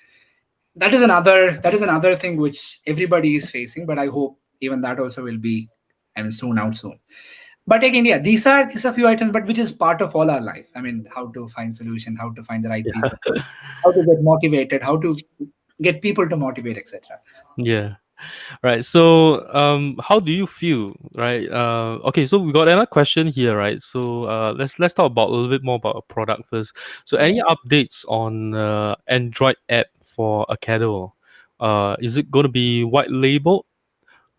That is another thing which everybody is facing, but I hope even that also will be, I mean, soon out soon. But again, yeah, these are few items, but which is part of all our life. I mean, how to find solution, how to find the right yeah, people, how to get motivated, how to get people to motivate, etc. yeah. Right. So, how do you feel? Right. Okay. So we got another question here. Right. So, let's talk about a little bit more about a product first. So, any updates on Android app for Acadle? Is it going to be white labeled,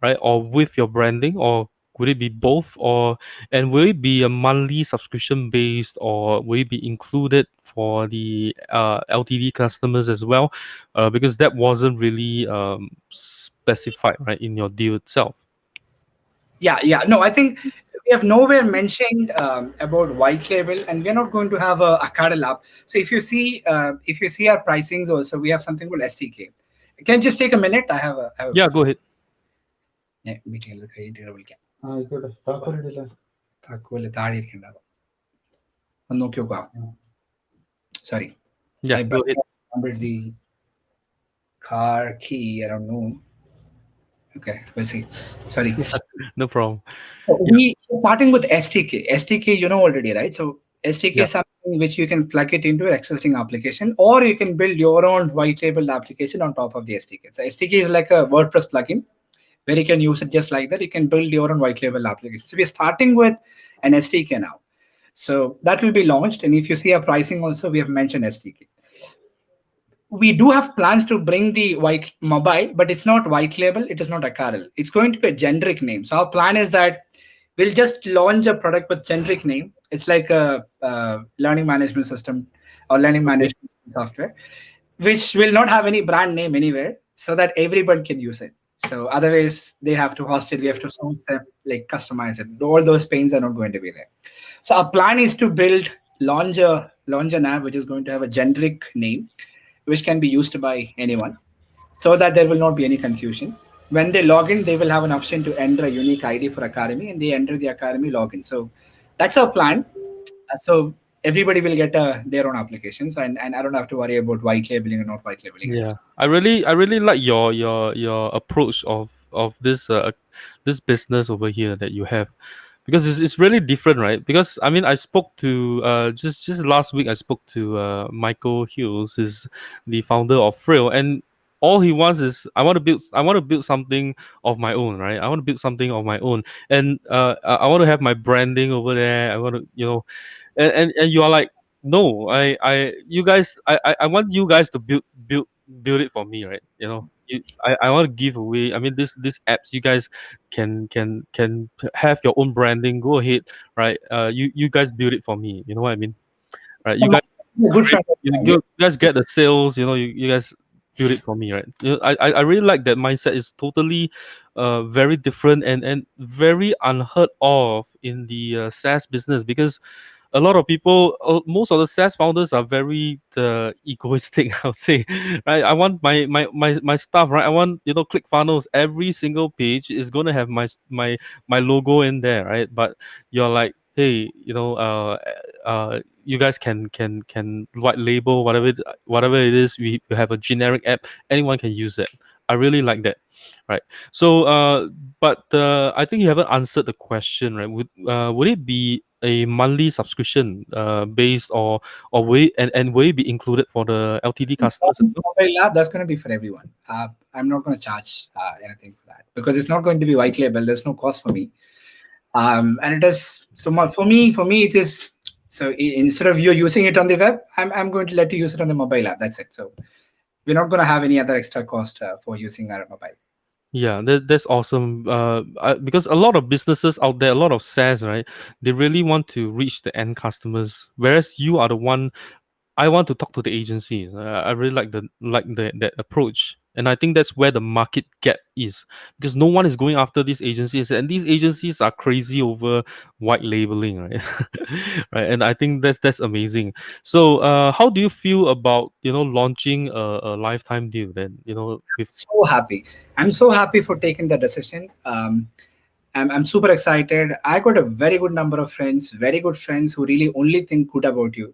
right, or with your branding, or would it be both, or and will it be a monthly subscription based, or will it be included for the LTD customers as well? Because that wasn't really specified, right, in your deal itself. Yeah. No, I think we have nowhere mentioned about white label, and we're not going to have a Acadle app. So if you see our pricings also, we have something called STK. Can you just take a minute? I have a Yeah, go ahead. meeting. Sorry, Yeah, I go ahead. remembered the car key. I don't know. Okay, we'll see. Sorry. No problem. Yeah, We starting with STK. STK, you know already, right? So STK yeah, is something which you can plug it into an existing application, or you can build your own white label application on top of the STK. So STK is like a WordPress plugin where you can use it just like that. You can build your own white label application. So we're starting with an STK now. So that will be launched. And if you see our pricing also, we have mentioned STK. We do have plans to bring the white mobile, but it's not white label. It is not Acadle. It's going to be a generic name. So our plan is that we'll just launch a product with generic name. It's like a learning management system or learning okay. management software, which will not have any brand name anywhere, so that everyone can use it. So otherwise, they have to host it. We have to source them, like customize it. All those pains are not going to be there. So our plan is to build launch an app which is going to have a generic name, which can be used by anyone, so that there will not be any confusion. When they log in, they will have an option to enter a unique ID for Academy, and they enter the Academy login. So that's our plan. So everybody will get their own applications, and I don't have to worry about white labeling or not white labeling at Yeah, all. I really like your approach of this business over here that you have, because it's really different, right? Because I mean, I spoke to just last week I spoke to Michael Hughes, is the founder of Frill, and all he wants is I want to build something of my own, right? I want to build something of my own, and I want to have my branding over there. I want to, and you are like, no, you guys, I want you guys to build it for me, right? I want to give away. I mean, this apps, you guys have your own branding. Go ahead, right? You guys build it for me. You know what I mean, right? You guys, A good friend of mine. you guys get the sales. You guys build it for me, right? I really like that mindset. It's totally very different and very unheard of in the SaaS business, because a lot of people, most of the SaaS founders are very egoistic, I would say, right? I want my stuff, right? I want, ClickFunnels. Every single page is gonna have my logo in there, right? But you're like, hey, you guys can white label whatever it is. We have a generic app. Anyone can use it. I really like that, right? So, but I think you haven't answered the question, right? Would it be a monthly subscription based, or will it be included for the LTD customers as well? Mobile app, that's going to be for everyone. I'm not going to charge anything for that, because it's not going to be white label. There's no cost for me. And it is so much for me it is. So instead of you using it on the web, I'm going to let you use it on the mobile app. That's it. So we're not going to have any other extra cost for using our mobile. Yeah, that's awesome. Because a lot of businesses out there, a lot of SaaS, right? They really want to reach the end customers, whereas you are the one. I want to talk to the agencies. I really like that approach, and I think that's where the market gap is, because no one is going after these agencies, and these agencies are crazy over white labeling, right? Right, and I think that's amazing. So, how do you feel about launching a lifetime deal then? With So happy. I'm so happy for taking the decision. I'm super excited. I got a very good number of friends, very good friends who really only think good about you.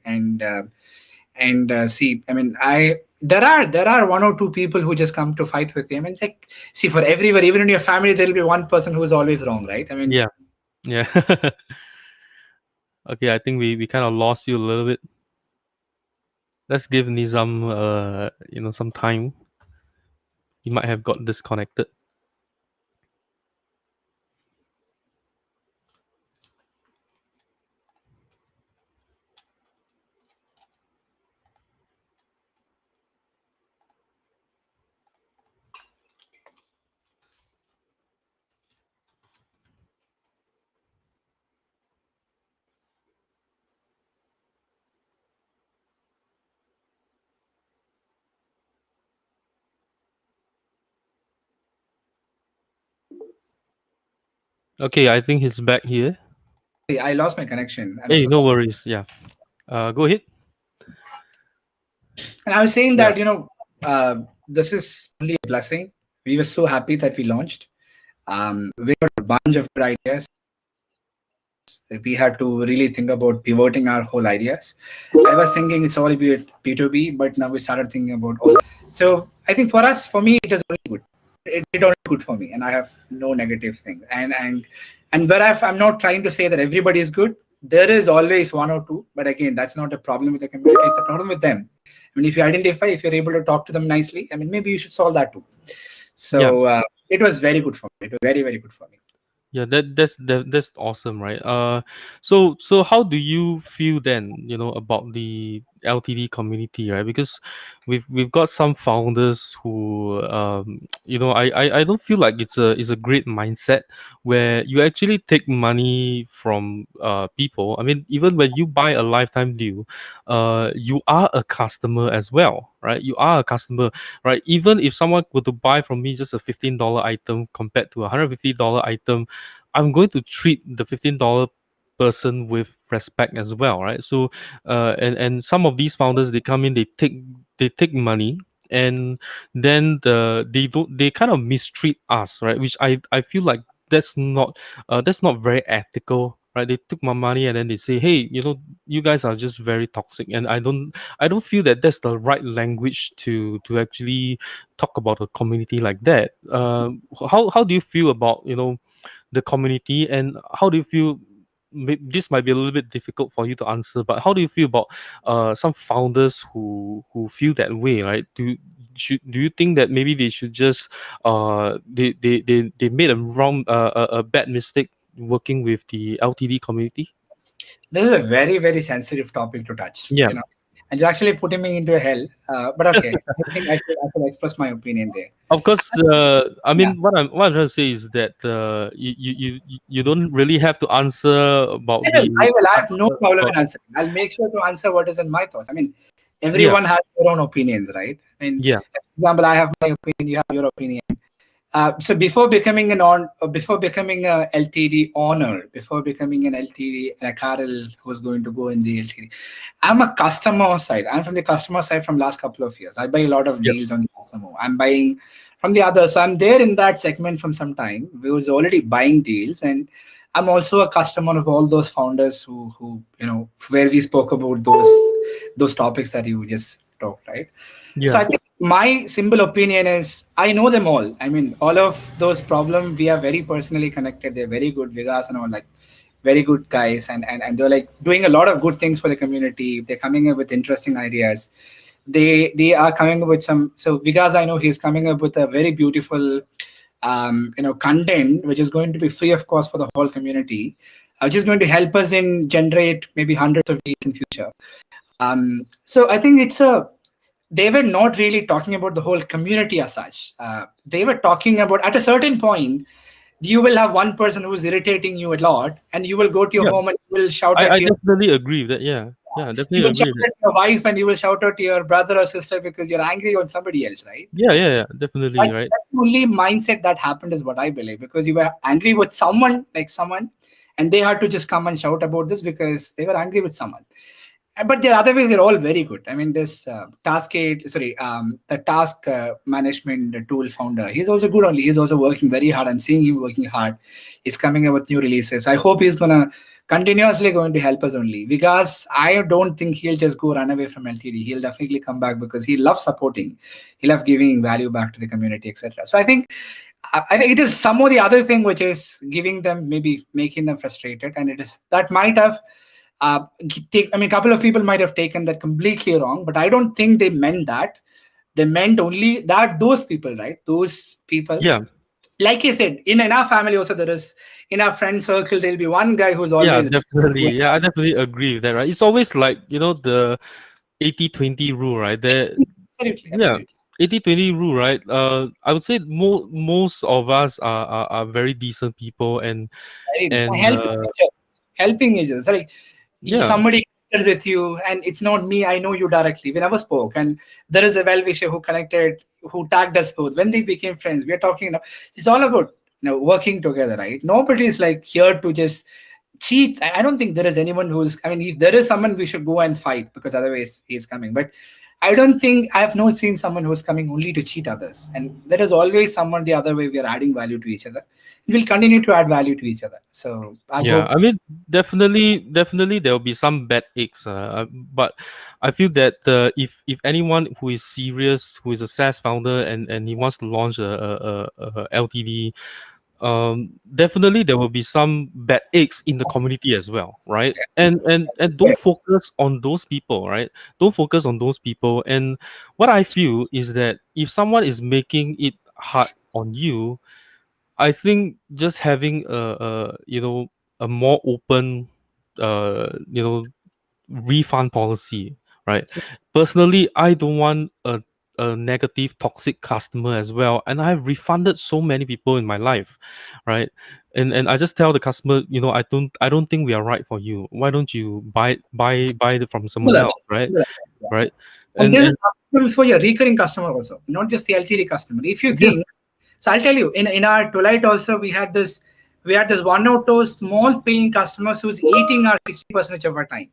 And see, I mean, I there are one or two people who just come to fight with you. I mean, like, see, for everyone, even in your family, there will be one person who is always wrong, right? I mean, yeah, yeah. Okay, I think we kind of lost you a little bit. Let's give Nizam some time. He might have got disconnected. Okay, I think he's back here. Sorry, I lost my connection. I'm Hey, so no sorry. worries. Yeah. Go ahead. And I was saying Yeah. that, this is only a blessing. We were so happy that we launched. We got a bunch of good ideas. We had to really think about pivoting our whole ideas. I was thinking it's all B2B, but now we started thinking about all. So I think for us, for me, it is only good. It did only good for me, and I have no negative thing. And where I'm not trying to say that everybody is good. There is always one or two, but again, that's not a problem with the community. It's a problem with them. I mean, if you identify, if you're able to talk to them nicely, I mean, maybe you should solve that too. Yeah. So it was very good for me. It was very, very good for me. Yeah, that's awesome, right? So how do you feel then, about the LTD community, right? Because we've got some founders who, I don't feel like it's a great mindset where you actually take money from people. I mean, even when you buy a lifetime deal, you are a customer as well, right? You are a customer, right? Even if someone were to buy from me just a $15 item compared to a $150 item, I'm going to treat the $15 person with respect as well, right? So, and some of these founders, they come in, they take money, and then they kind of mistreat us, right? Which I feel like that's not very ethical, right? They took my money and then they say, hey, you guys are just very toxic, and I don't feel that that's the right language to actually talk about a community like that. How do you feel about the community, and how do you feel? This might be a little bit difficult for you to answer, but how do you feel about some founders who feel that way, right? Do you think that maybe they should just they made a wrong a bad mistake working with the LTD community? This is a very, very sensitive topic to touch, Yeah. and you're actually putting me into a hell. But okay, I think I should express my opinion there. Of course, I Yeah, mean, what I'm trying to say is that you don't really have to answer about I will. the I will. I have no customer, problem but in answering. I'll make sure to answer what is in my thoughts. I mean, yeah, everyone has their own opinions, right? I mean, yeah, for example, I have my opinion. You have your opinion. So before becoming a LTD owner, before becoming an LTD, an Acadle who's going to go in the LTD, I'm a customer side. I'm from the customer side from last couple of years. I buy a lot of yep, deals on the customer. I'm buying from the other. So I'm there in that segment from some time. We was already buying deals, and I'm also a customer of all those founders who where we spoke about those topics that you just talked, right? So yeah, I think my simple opinion is I know them all. I mean, all of those problems we are very personally connected. They're very good Vigas and all, like very good guys, and they're like doing a lot of good things for the community. They're coming up with interesting ideas. They are coming up with some. So Vigas, I know he's coming up with a very beautiful content which is going to be free of cost for the whole community, which is going to help us in generate maybe hundreds of deals in future. So I think they were not really talking about the whole community as such. They were talking about at a certain point, you will have one person who is irritating you a lot, and you will go to your yeah. home and you will shout I, at I your definitely agree with that. Yeah, yeah, I you definitely will agree shout with that. at your wife and you will shout out to your brother or sister because you're angry on somebody else, right? Yeah, yeah, yeah, I definitely, think right. that's the only mindset that happened is what I believe, because you were angry with someone, like someone, and they had to just come and shout about this because they were angry with someone. But the other ways are all very good. I mean, this the task management tool founder, he's also good only. He's also working very hard. I'm seeing him working hard. He's coming up with new releases. I hope he's gonna continuously going to help us only, because I don't think he'll just go run away from LTD. He'll definitely come back because he loves supporting, he loves giving value back to the community, etc. So I think it is some of the other thing which is giving them, maybe making them frustrated, and it is that might have I mean, a couple of people might have taken that completely wrong, but I don't think they meant that. They meant only that those people, right? Those people, Yeah, like you said, in our family also, there is, in our friend circle, there'll be one guy who's yeah, always definitely. Yeah, I definitely agree with that, right? It's always like, the 80-20 rule, right? absolutely, Yeah, absolutely. 80-20 rule, right? I would say most of us are very decent people, and Very nice. and Helping nature. Helping nature. So like yeah, somebody connected with you, and it's not me. I know you directly. We never spoke, and there is a well wisher who connected, who tagged us both. When they became friends, we are talking. It's all about working together, right? Nobody is like here to just cheat. I don't think there is anyone who's, I mean, if there is someone, we should go and fight because otherwise he's coming. But I don't think, I have not seen someone who's coming only to cheat others. And there is always someone the other way. We are adding value to each other. We'll continue to add value to each other. So I Yeah, hope. I mean, definitely there will be some bad eggs, but I feel that if anyone who is serious, who is a SaaS founder and he wants to launch a LTD, definitely there will be some bad eggs in the community as well, right? And don't focus on those people, right? Don't focus on those people. And what I feel is that if someone is making it hard on you, I think just having a more open refund policy, right? Personally, I don't want a negative toxic customer as well, and I've refunded so many people in my life, right? And I just tell the customer, I don't think we are right for you. Why don't you buy it from someone Similar. else, right? Similar. Yeah. Right? And And this is and applicable for your recurring customer also, not just the LTD customer. If you yeah, think, so I'll tell you, in our Twilight also, we had this one or two small paying customers who's eating our 60% of our time.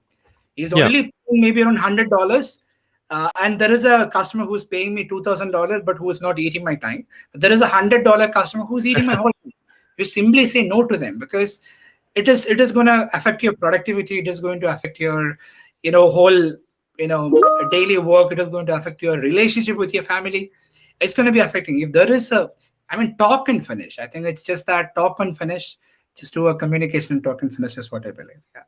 He's yeah. only paying maybe around $100. And there is a customer who's paying me $2,000, but who is not eating my time. There is a $100 customer who's eating my whole time. You simply say no to them because it is going to affect your productivity. It is going to affect your whole daily work. It is going to affect your relationship with your family. It's going to be affecting. If there is a, I mean, talk and finish. I think it's just that talk and finish. Just do a communication and talk and finish is what I believe. Yeah.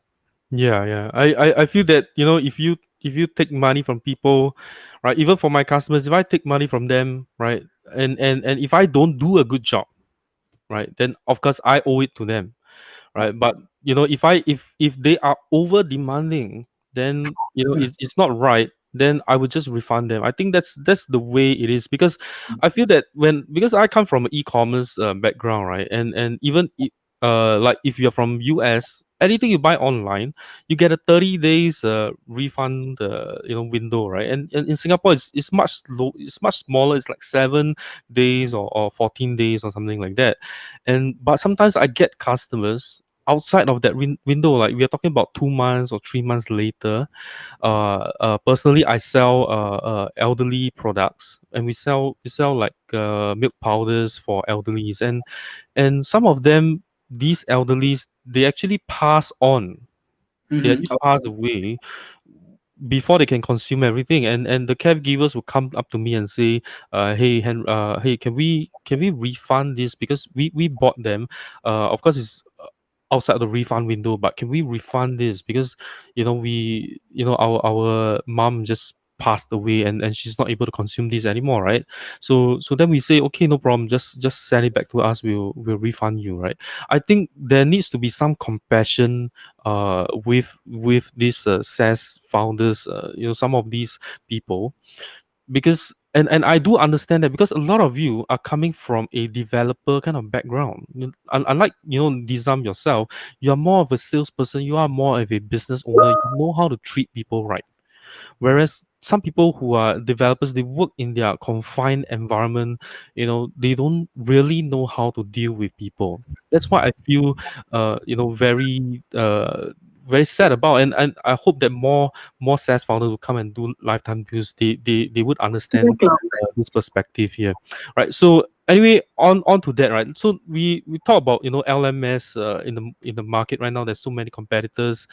Yeah, yeah. I feel that, if you take money from people, right, even for my customers, if I take money from them, right, and if I don't do a good job, right, then of course I owe it to them, right? But if they are over demanding, then Hmm. it's not right. Then I would just refund them. I think that's the way it is, because I feel that because I come from an e-commerce background, right? And even like if you're from US, anything you buy online, you get a 30 days refund window, right? And in Singapore, it's much low, it's much smaller. It's like 7 days or 14 days or something like that. But sometimes I get customers outside of that window, like we are talking about 2 months or 3 months later. Personally, I sell elderly products, and we sell like milk powders for elderlies, and some of them, these elderlies, they actually pass on, they Hmm. actually pass away before they can consume everything, and the caregivers will come up to me and say, hey, can we refund this, because we bought them. Of course it's outside the refund window, but can we refund this, because our mom just passed away, and she's not able to consume this anymore, right? So then we say, okay, no problem, just send it back to us, we'll refund you, right? I think there needs to be some compassion with these SaaS founders, some of these people, because and I do understand that, because a lot of you are coming from a developer kind of background. Unlike Nizam yourself, you are more of a salesperson, you are more of a business owner, you know how to treat people right. Whereas some people who are developers, they work in their confined environment, they don't really know how to deal with people. That's why I feel very sad about, and I hope that more SaaS founders will come and do lifetime deals. They would understand this perspective here, right? So anyway, on to that, right? So we talk about LMS in the market right now. There's so many competitors.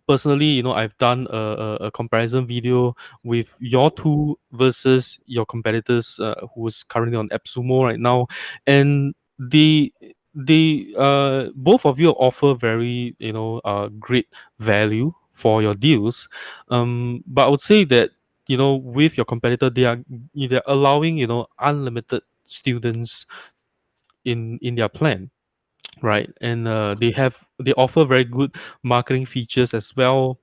Personally, I've done a comparison video with your tool versus your competitors, who is currently on AppSumo right now, and both of you offer very great value for your deals. But I would say that with your competitor, they're allowing unlimited students in their plan, right? And they offer very good marketing features as well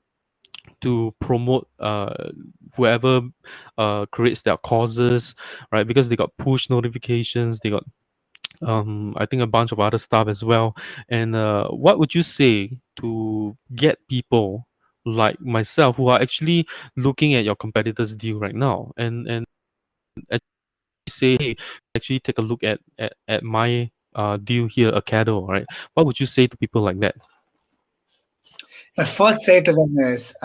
to promote whoever creates their causes, right? Because they got push notifications, they got I think a bunch of other stuff as well. And what would you say to get people like myself who are actually looking at your competitors deal right now, and actually say, hey, actually take a look at my deal here, Acadle, right? What would you say to people like that? My first say to them is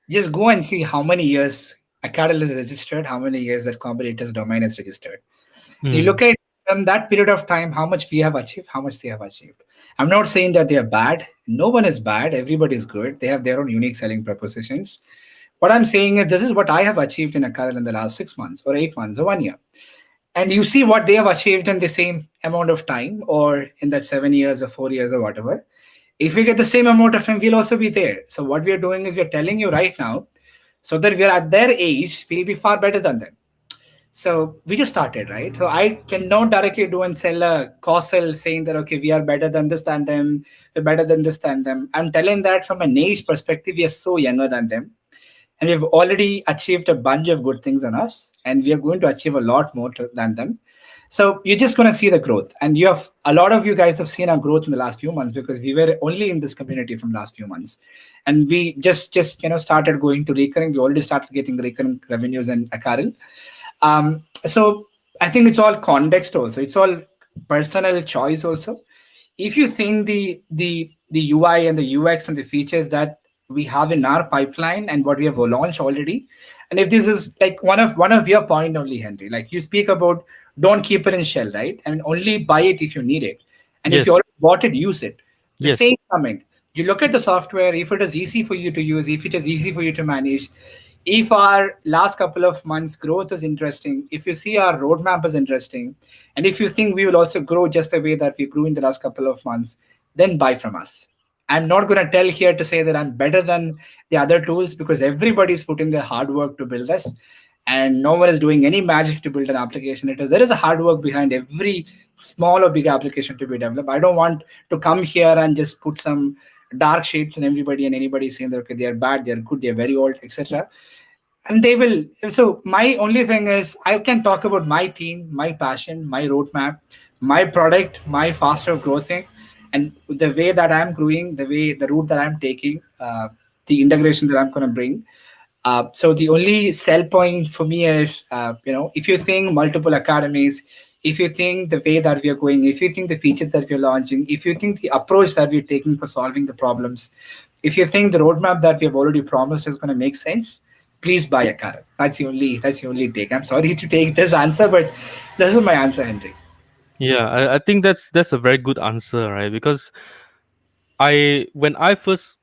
just go and see how many years Acadle is registered, how many years that competitor's domain is registered. You Mm, look at from that period of time how much we have achieved, how much they have achieved. I'm not saying that they are bad. No one is bad. Everybody is good. They have their own unique selling propositions. What I'm saying is this is what I have achieved in Acadle in the last 6 months or 8 months or 1 year. And you see what they have achieved in the same amount of time or in that 7 years or 4 years or whatever. If we get the same amount of time, we'll also be there. So what we are doing is we're telling you right now, so that we're at their age, we'll be far better than them. So we just started, right? So I cannot directly do and sell a causal saying that okay, we are better than this than them, we're better than this than them. I'm telling that from an age perspective, we are so younger than them. And we've already achieved a bunch of good things on us, and we are going to achieve a lot more than them. So you're just going to see the growth, and you have a lot of you guys have seen our growth in the last few months because we were only in this community from last few months, and we just started going to recurring. We already started getting recurring revenues in Acadle. So I think it's all context also. It's all personal choice also. If you think the UI and the UX and the features that we have in our pipeline and what we have launched already, and if this is like one of your point only, Henry, like you speak about, don't keep it in shell, right? I mean, only buy it if you need it, and if yes, you already bought it, use it. The yes, same comment. You look at the software. If it is easy for you to use, if it is easy for you to manage, if our last couple of months growth is interesting, if you see our roadmap is interesting, and if you think we will also grow just the way that we grew in the last couple of months, then buy from us. I'm not going to tell here to say that I'm better than the other tools because everybody's putting their hard work to build this, and no one is doing any magic to build an application. There is a hard work behind every small or big application to be developed. I don't want to come here and just put some dark shades on everybody and anybody saying that okay, they are bad, they are good, they are very old, etc. And they will. So my only thing is I can talk about my team, my passion, my roadmap, my product, my faster growthing, and the way that I'm growing, the route that I'm taking, the integration that I'm going to bring. So the only sell point for me is, if you think multiple academies, if you think the way that we are going, if you think the features that we're launching, if you think the approach that we're taking for solving the problems, if you think the roadmap that we have already promised is going to make sense, please buy a car. That's the only take. I'm sorry to take this answer, but this is my answer, Henry. yeah. I think that's a very good answer, right? Because when I first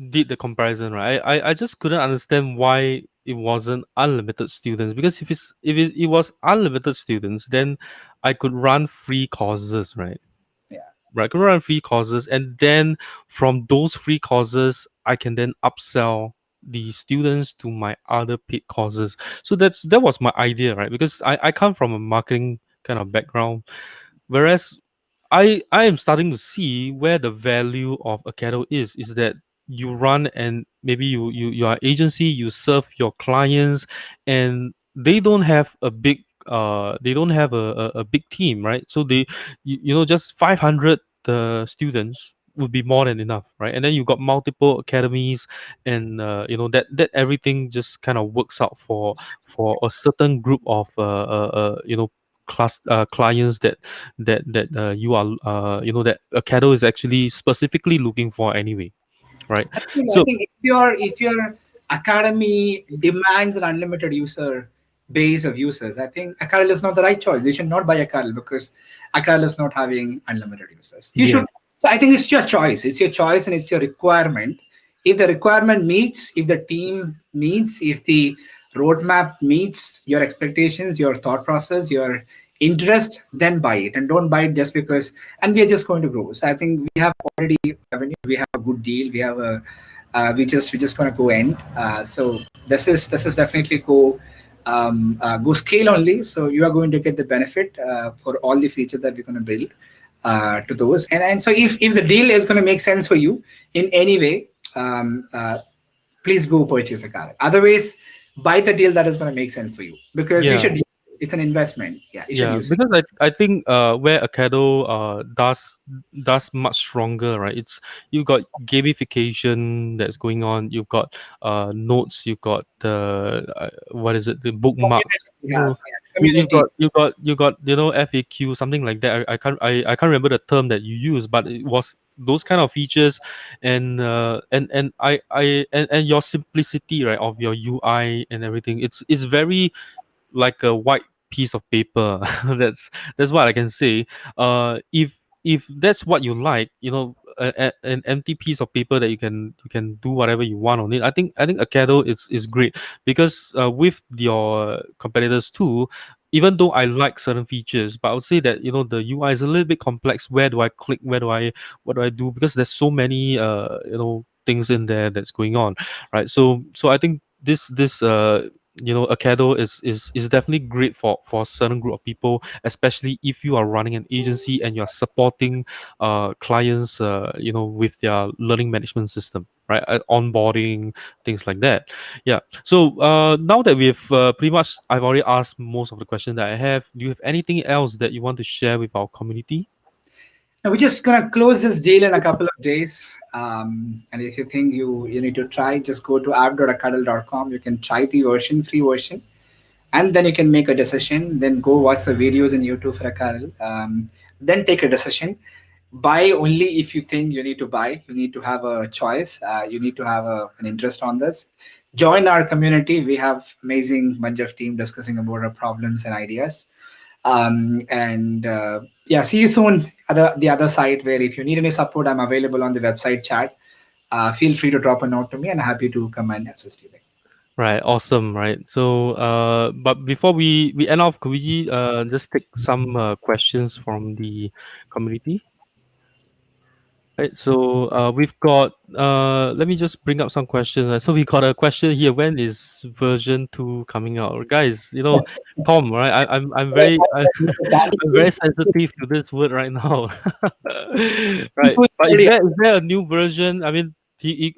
did the comparison, right, I just couldn't understand why it wasn't unlimited students. Because if it was unlimited students, then I could run free courses, right? Yeah. Right, I could run free courses, and then from those free courses, I can then upsell the students to my other paid courses. So that was my idea, right? Because I come from a marketing kind of background, whereas I am starting to see where the value of Acadle is that you run, and maybe you are agency, you serve your clients, and they don't have a big they don't have a big team, right? So just 500 students would be more than enough, right? And then you got multiple academies, and that everything just kind of works out for a certain group of class clients that you are that Acadle is actually specifically looking for anyway, right? So I think if your academy demands an unlimited user base of users, I think Academy is not the right choice. They should not buy Academy because Academy is not having unlimited users. You yeah, should. So I think it's your choice. It's your choice and it's your requirement. If the requirement meets, if the team meets, if the roadmap meets your expectations, your thought process, your interest, then buy it and don't buy it just because. And we are just going to grow. So I think we have already revenue. We have a good deal. We have a we just going to go end. So this is definitely go scale only. So you are going to get the benefit for all the features that we're going to build to those. And so if the deal is going to make sense for you in any way, please go purchase a car. Otherwise, buy the deal that is going to make sense for you because you yeah. should. It's an investment. Yeah, you should Yeah, use it. because I think where Acadle does much stronger, right? It's you've got gamification that's going on. You've got notes. You've got the what is it? The bookmarks. We have. community. you got FAQ, something like that. I can't remember the term that you use, but it was those kind of features. And your simplicity, right, of your UI and everything, it's very like a white piece of paper. That's what I can say. If that's what you like, an empty piece of paper that you can do whatever you want on it. I think Acadle is great because with your competitors too. Even though I like certain features, but I would say that the UI is a little bit complex. Where do I click? What do I do? Because there's so many things in there that's going on, right? So I think this Acadle is definitely great for a certain group of people, especially if you are running an agency and you're supporting clients with their learning management system, right? Onboarding, things like that. Yeah. So now that we've pretty much, I've already asked most of the questions that I have. Do you have anything else that you want to share with our community? Now we're just gonna close this deal in a couple of days. And if you think you need to try, just go to app.acadle.com. You can try the free version, and then you can make a decision. Then go watch the videos in YouTube for Acadle. Then take a decision. Buy only if you think you need to buy. You need to have a choice. You need to have an interest on this. Join our community. We have amazing bunch of team discussing about our problems and ideas. And yeah, see you soon at the other side, where if you need any support, I'm available on the website chat. Feel free to drop a note to me, and happy to come and assist you there. Right, awesome, right? So, but before we end off, could we just take some questions from the community? Right, so we've got let me just bring up some questions. So we got a question here. When is version 2 coming out? Guys, Tom, right? I'm very I'm very sensitive to this word right now. Right. But is there a new version? I mean,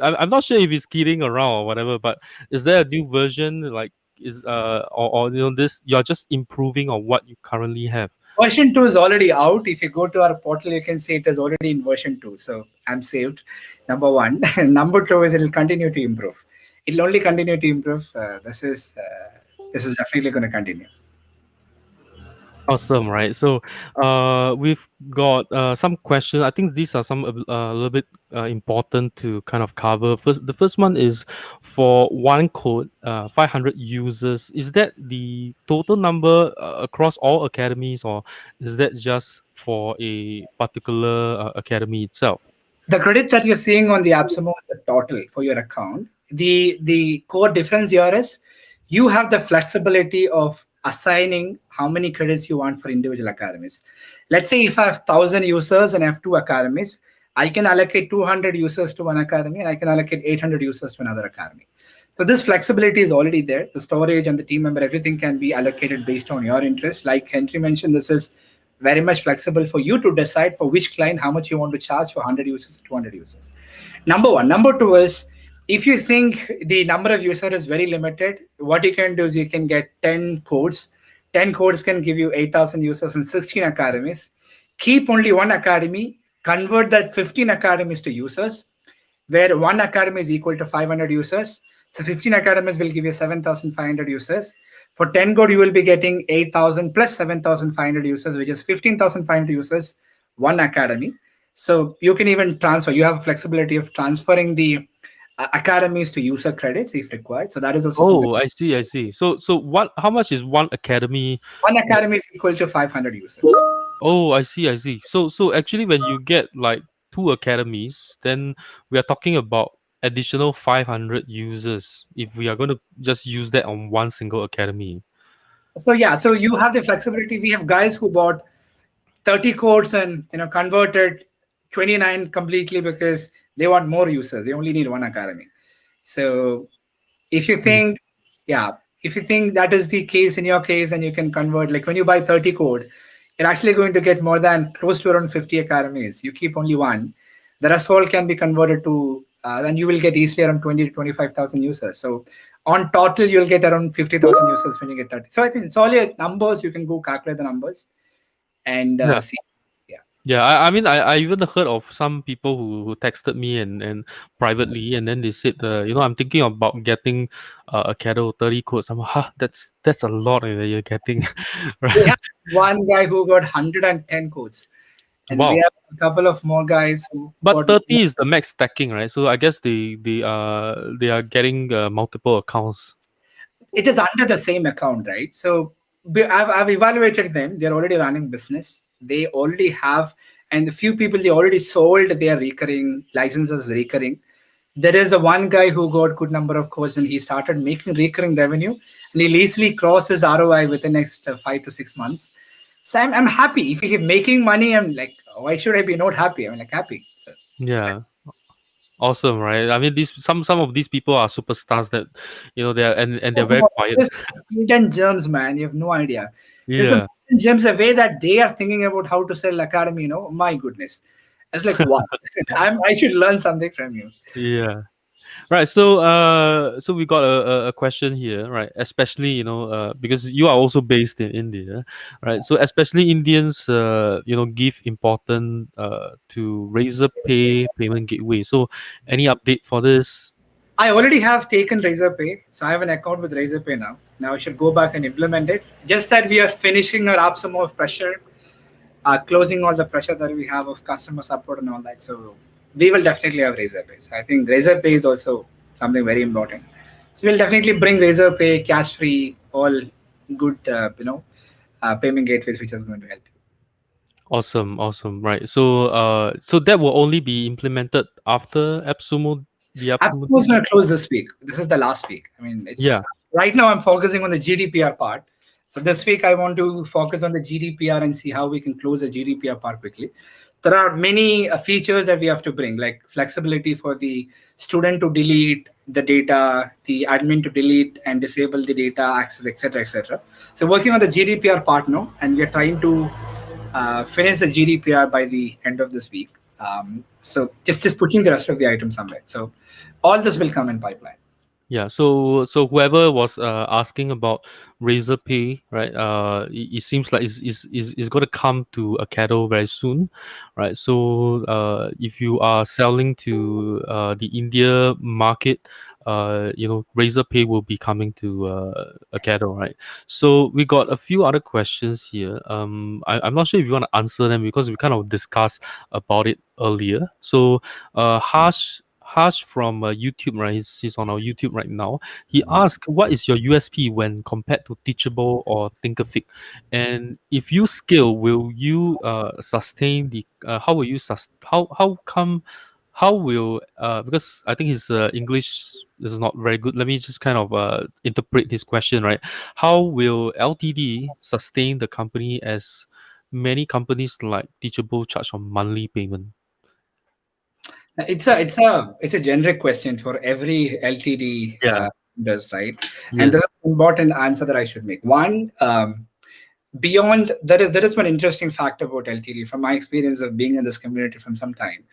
I'm not sure if he's kidding around or whatever, but is there a new version, like, is or this you're just improving on what you currently have? Version 2 is already out. If you go to our portal, you can see it is already in version 2. So I'm saved. Number one. Number two is it will continue to improve. It'll only continue to improve. This is definitely going to continue. Awesome, right? So, we've got some questions. I think these are some a little bit important to kind of cover. The first one is for one code, 500 users. Is that the total number across all academies, or is that just for a particular academy itself? The credits that you're seeing on the AppSumo is the total for your account. The core difference here is you have the flexibility of assigning how many credits you want for individual academies. Let's say if I have 1,000 users and I have two academies, I can allocate 200 users to one academy and I can allocate 800 users to another academy. So this flexibility is already there. The storage and the team member, everything can be allocated based on your interest. Like Henry mentioned, this is very much flexible for you to decide for which client how much you want to charge for 100 users or 200 users. Number one. Number two is, if you think the number of users is very limited, what you can do is you can get 10 codes. 10 codes can give you 8,000 users in 16 academies. Keep only one academy, convert that 15 academies to users, where one academy is equal to 500 users. So 15 academies will give you 7,500 users. For 10 code, you will be getting 8,000 plus 7,500 users, which is 15,500 users, one academy. So you can even transfer. You have flexibility of transferring the academies to user credits if required. So that is also something. Oh, I see, I see. So what? How much is one academy? One academy is equal to 500 users. Oh, I see, I see. So actually, when you get like two academies, then we are talking about additional 500 users if we are going to just use that on one single academy. So yeah, so you have the flexibility. We have guys who bought 30 codes and converted 29 completely because they want more users. They only need one academy. So if you Mm. think, yeah, if you think that is the case in your case, then you can convert. Like when you buy 30 code, you're actually going to get more than close to around 50 academies. You keep only one. The rest all can be converted to, and you will get easily around 20 to 25,000 users. So on total, you'll get around 50,000 users when you get 30. So I think it's all your numbers. You can go calculate the numbers and Yeah. see. Yeah. Yeah, I mean, I even heard of some people who texted me and privately, and then they said, I'm thinking about getting a Acadle 30 codes. I'm like, that's a lot that you're getting, We right? have one guy who got 110 codes, and we Wow. have a couple of more guys who But got. 30 is the max stacking, right? So I guess they are getting multiple accounts. It is under the same account, right? So I've evaluated them. They're already running business. They already have, and the few people they already sold their recurring licenses recurring. There is a one guy who got good number of calls and he started making recurring revenue, and he'll easily cross his ROI within the next 5 to 6 months. So I'm happy. If he's making money, I'm like, why should I be not happy? I'm like happy. So, Yeah. Awesome, right? I mean, these some of these people are superstars that, they are and they're oh, very no, quiet. there's hidden gems, man. You have no idea. There's some Yeah. hidden gems, a way that they are thinking about how to sell academy. My goodness. It's like wow. I should learn something from you. Yeah. Right. So we got a question here, right? Especially, because you are also based in India, right? So especially Indians, give important to Razor Pay payment gateway. So any update for this? I already have taken Razorpay, so I have an account with Razorpay now. Now I should go back and implement it. Just that we are finishing our up some more pressure, closing all the pressure that we have of customer support and all that. So we will definitely have Razorpay. So I think Razorpay is also something very important. So we'll definitely bring Razorpay, cash free, all good, payment gateways, which is going to help you. Awesome, awesome. Right. So that will only be implemented after the I'm AppSumo supposed deal? to close this week. This is the last week. I mean, it's Yeah. right now I'm focusing on the GDPR part. So this week I want to focus on the GDPR and see how we can close the GDPR part quickly. There are many features that we have to bring, like flexibility for the student to delete the data, the admin to delete and disable the data access, etc., etc. So working on the GDPR part now, and we are trying to finish the GDPR by the end of this week. So just pushing the rest of the items somewhere. So all this will come in pipeline. Yeah, so whoever was asking about Razer Pay, right? It seems like it's going to come to Acadle very soon, right? So if you are selling to the India market, Razer Pay will be coming to Acadle, right? So we got a few other questions here. I'm not sure if you want to answer them because we kind of discussed about it earlier. So Harsh from YouTube, right? He's on our YouTube right now. He asked, "What is your USP when compared to Teachable or Thinkific? And if you scale, will you sustain the? How will you How come? How will because I think his English is not very good. Let me just kind of interpret his question, right? How will LTD sustain the company as many companies like Teachable charge on monthly payment?" It's a generic question for every LTD Yeah. does, right? And there's Yes. an important answer that I should make. One, beyond there is one interesting fact about LTD from my experience of being in this community from some time.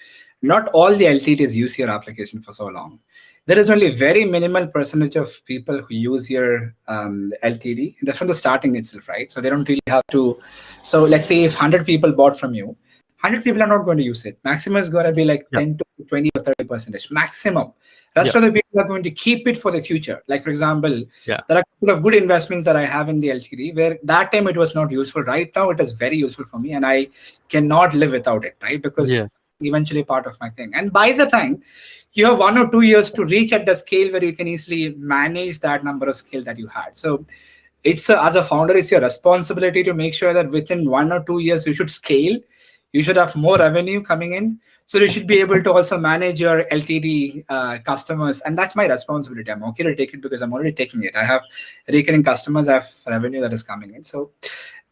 Not all the LTDs use your application for so long. There is only a very minimal percentage of people who use your LTD. They're from the starting itself, right? So they don't really have to. So let's say if 100 people bought from you, 100 people are not going to use it. Maximum is going to be like Yeah. 10 to 20 or 30 percentage maximum. Rest Yeah. of the people are going to keep it for the future. Like for example, Yeah. there are a couple of good investments that I have in the LTD where that time it was not useful. Right now it is very useful for me and I cannot live without it, right? Because Yeah. eventually part of my thing. And by the time you have 1 or 2 years to reach at the scale where you can easily manage that number of scale that you had. So as a founder, it's your responsibility to make sure that within 1 or 2 years you should scale, you should have more revenue coming in, so you should be able to also manage your LTD customers, and that's my responsibility. I'm okay to take it because I'm already taking it. I have recurring customers, I have revenue that is coming in, so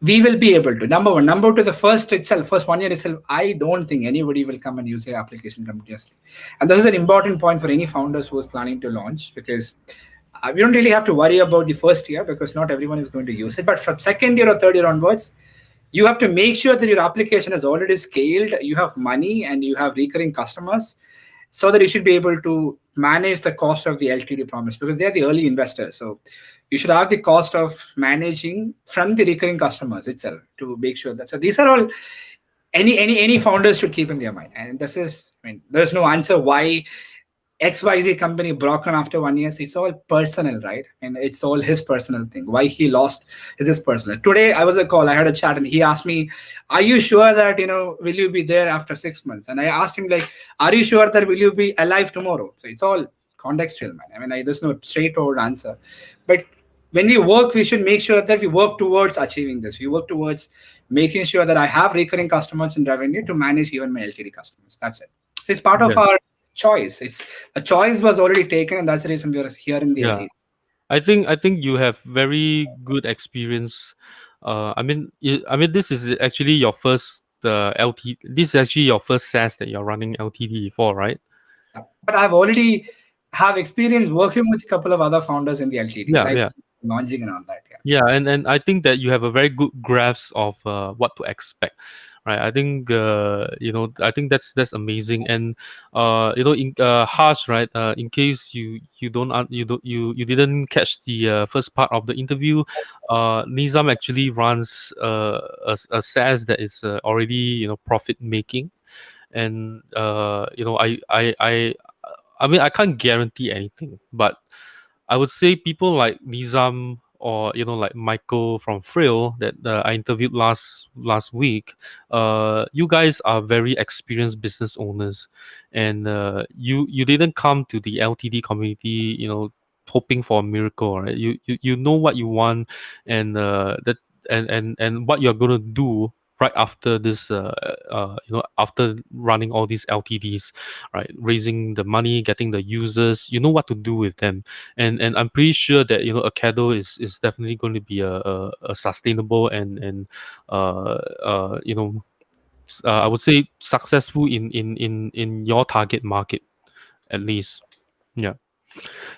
we will be able to. Number one. Number two, the first 1 year itself, I don't think anybody will come and use the application continuously. And this is an important point for any founders who is planning to launch, because we don't really have to worry about the first year because not everyone is going to use it. But from second year or third year onwards, you have to make sure that your application is already scaled, you have money, and you have recurring customers, so that you should be able to manage the cost of the LTD promise because they are the early investors. So you should have the cost of managing from the recurring customers itself to make sure that. So these are all any founders should keep in their mind. And this is, I mean, there's no answer why XYZ company broken after 1 year. So it's all personal, right? And it's all his personal thing. Why he lost is his personal. Today I was a call, I had a chat, and he asked me, "Are you sure that will you be there after 6 months?" And I asked him like, "Are you sure that will you be alive tomorrow?" So it's all contextual, man. I mean, there's no straightforward answer. But when we work, we should make sure that we work towards achieving this. We work towards making sure that I have recurring customers and revenue to manage even my LTD customers. That's it. So it's part of Yeah. our choice. It's a choice was already taken, and that's the reason we are here in the Yeah. LTD. I think you have very good experience. I mean, this is actually your first LT. This is actually your first SaaS that you're running LTD for, right? Yeah. But I've already have experience working with a couple of other founders in the LTD, Yeah, like yeah. launching and all that. Yeah. Yeah, and I think that you have a very good grasp of what to expect, right? I think I think that's amazing. And in Harsh, right? In case you don't you didn't catch the first part of the interview, Nizam actually runs a SaaS that is already profit making. And I mean, I can't guarantee anything, but I would say people like Nizam, or like Michael from Frill that I interviewed last week. You guys are very experienced business owners, and you didn't come to the LTD community, hoping for a miracle, right? You know what you want, and that and what you're gonna do right after this, after running all these LTDs, right? Raising the money, getting the users, you know what to do with them. And I'm pretty sure that Acadle is definitely going to be a sustainable and I would say successful in your target market, at least. Yeah.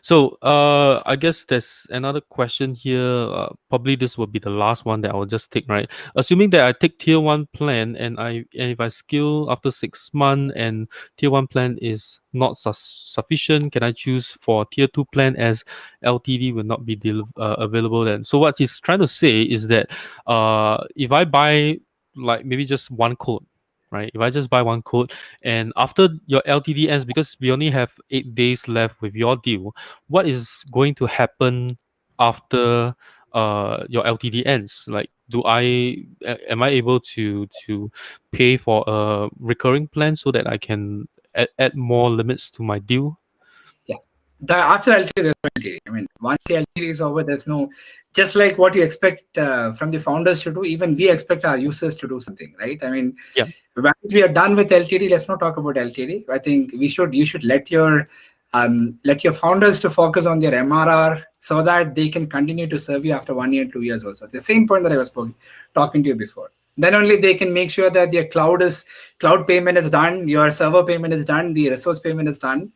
So I guess there's another question here. Probably this will be the last one that I'll just take, right? Assuming that I take tier one plan, and if I scale after 6 months and tier one plan is not sufficient, can I choose for tier two plan as LTD will not be available then? So what he's trying to say is that if I buy like maybe just one code, right? If I just buy one code, and after your LTD ends, because we only have 8 days left with your deal, what is going to happen after your LTD ends? Like, am I able to pay for a recurring plan so that I can add more limits to my deal? Yeah. After LTD, there's no LTD. I mean, once the LTD is over, there's no, just like what you expect from the founders to do, even we expect our users to do something, right? I mean, Yeah. once we are done with LTD, let's not talk about LTD. I think you should let your founders to focus on their MRR so that they can continue to serve you after 1 year, 2 years also. The same point that I was talking to you before. Then only they can make sure that their cloud payment is done, your server payment is done, the resource payment is done.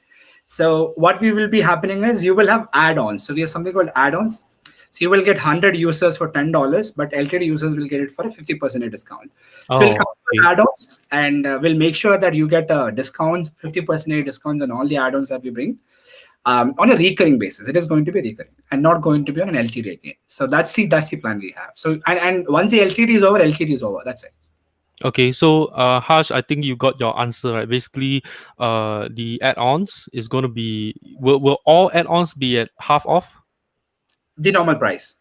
So what we will be happening is you will have add-ons. So we have something called add-ons. So you will get 100 users for $10, but LTD users will get it for a 50% discount. So we'll come Oh, with okay. add-ons, and we'll make sure that you get discounts, 50% discounts on all the add-ons that we bring on a recurring basis. It is going to be recurring and not going to be on an LTD again. So that's the plan we have. So and once the LTD is over, LTD is over. That's it. Okay, so Harsh, I think you got your answer, right? Basically, the add-ons is going to be, will all add-ons be at half off? The normal price.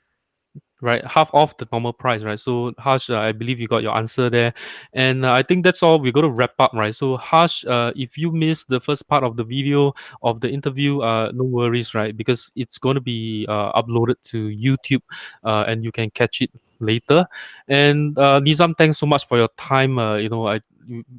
Right, half off the normal price, right? So Harsh, I believe you got your answer there. And I think that's all. We're going to wrap up, right? So Harsh, if you missed the first part of the video of the interview, no worries, right? Because it's going to be uploaded to YouTube, and you can catch it later. And Nizam, thanks so much for your time. I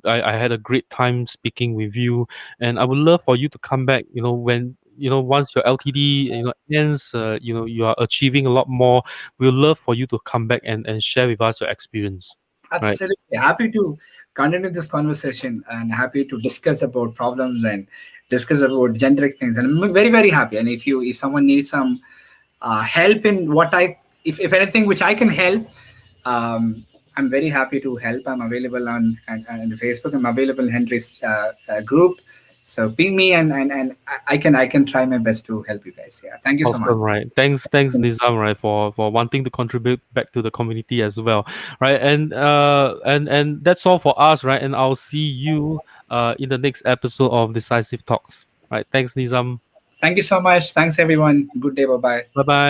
had a great time speaking with you, and I would love for you to come back, when once your LTD ends, you are achieving a lot more. We'd love for you to come back and share with us your experience. Right. Absolutely happy to continue this conversation and happy to discuss about problems and discuss about generic things. And I'm very very happy. And if someone needs some help in what if anything which I can help, I'm very happy to help. I'm available on Facebook. I'm available in Henry's group. So ping me, and I can try my best to help you guys. Yeah, thank you so much. Awesome, right? Thanks, Nizam, right, for wanting to contribute back to the community as well, right? And that's all for us, right? And I'll see you in the next episode of Decisive Talks, right? Thanks, Nizam. Thank you so much. Thanks everyone. Good day. Bye bye. Bye bye.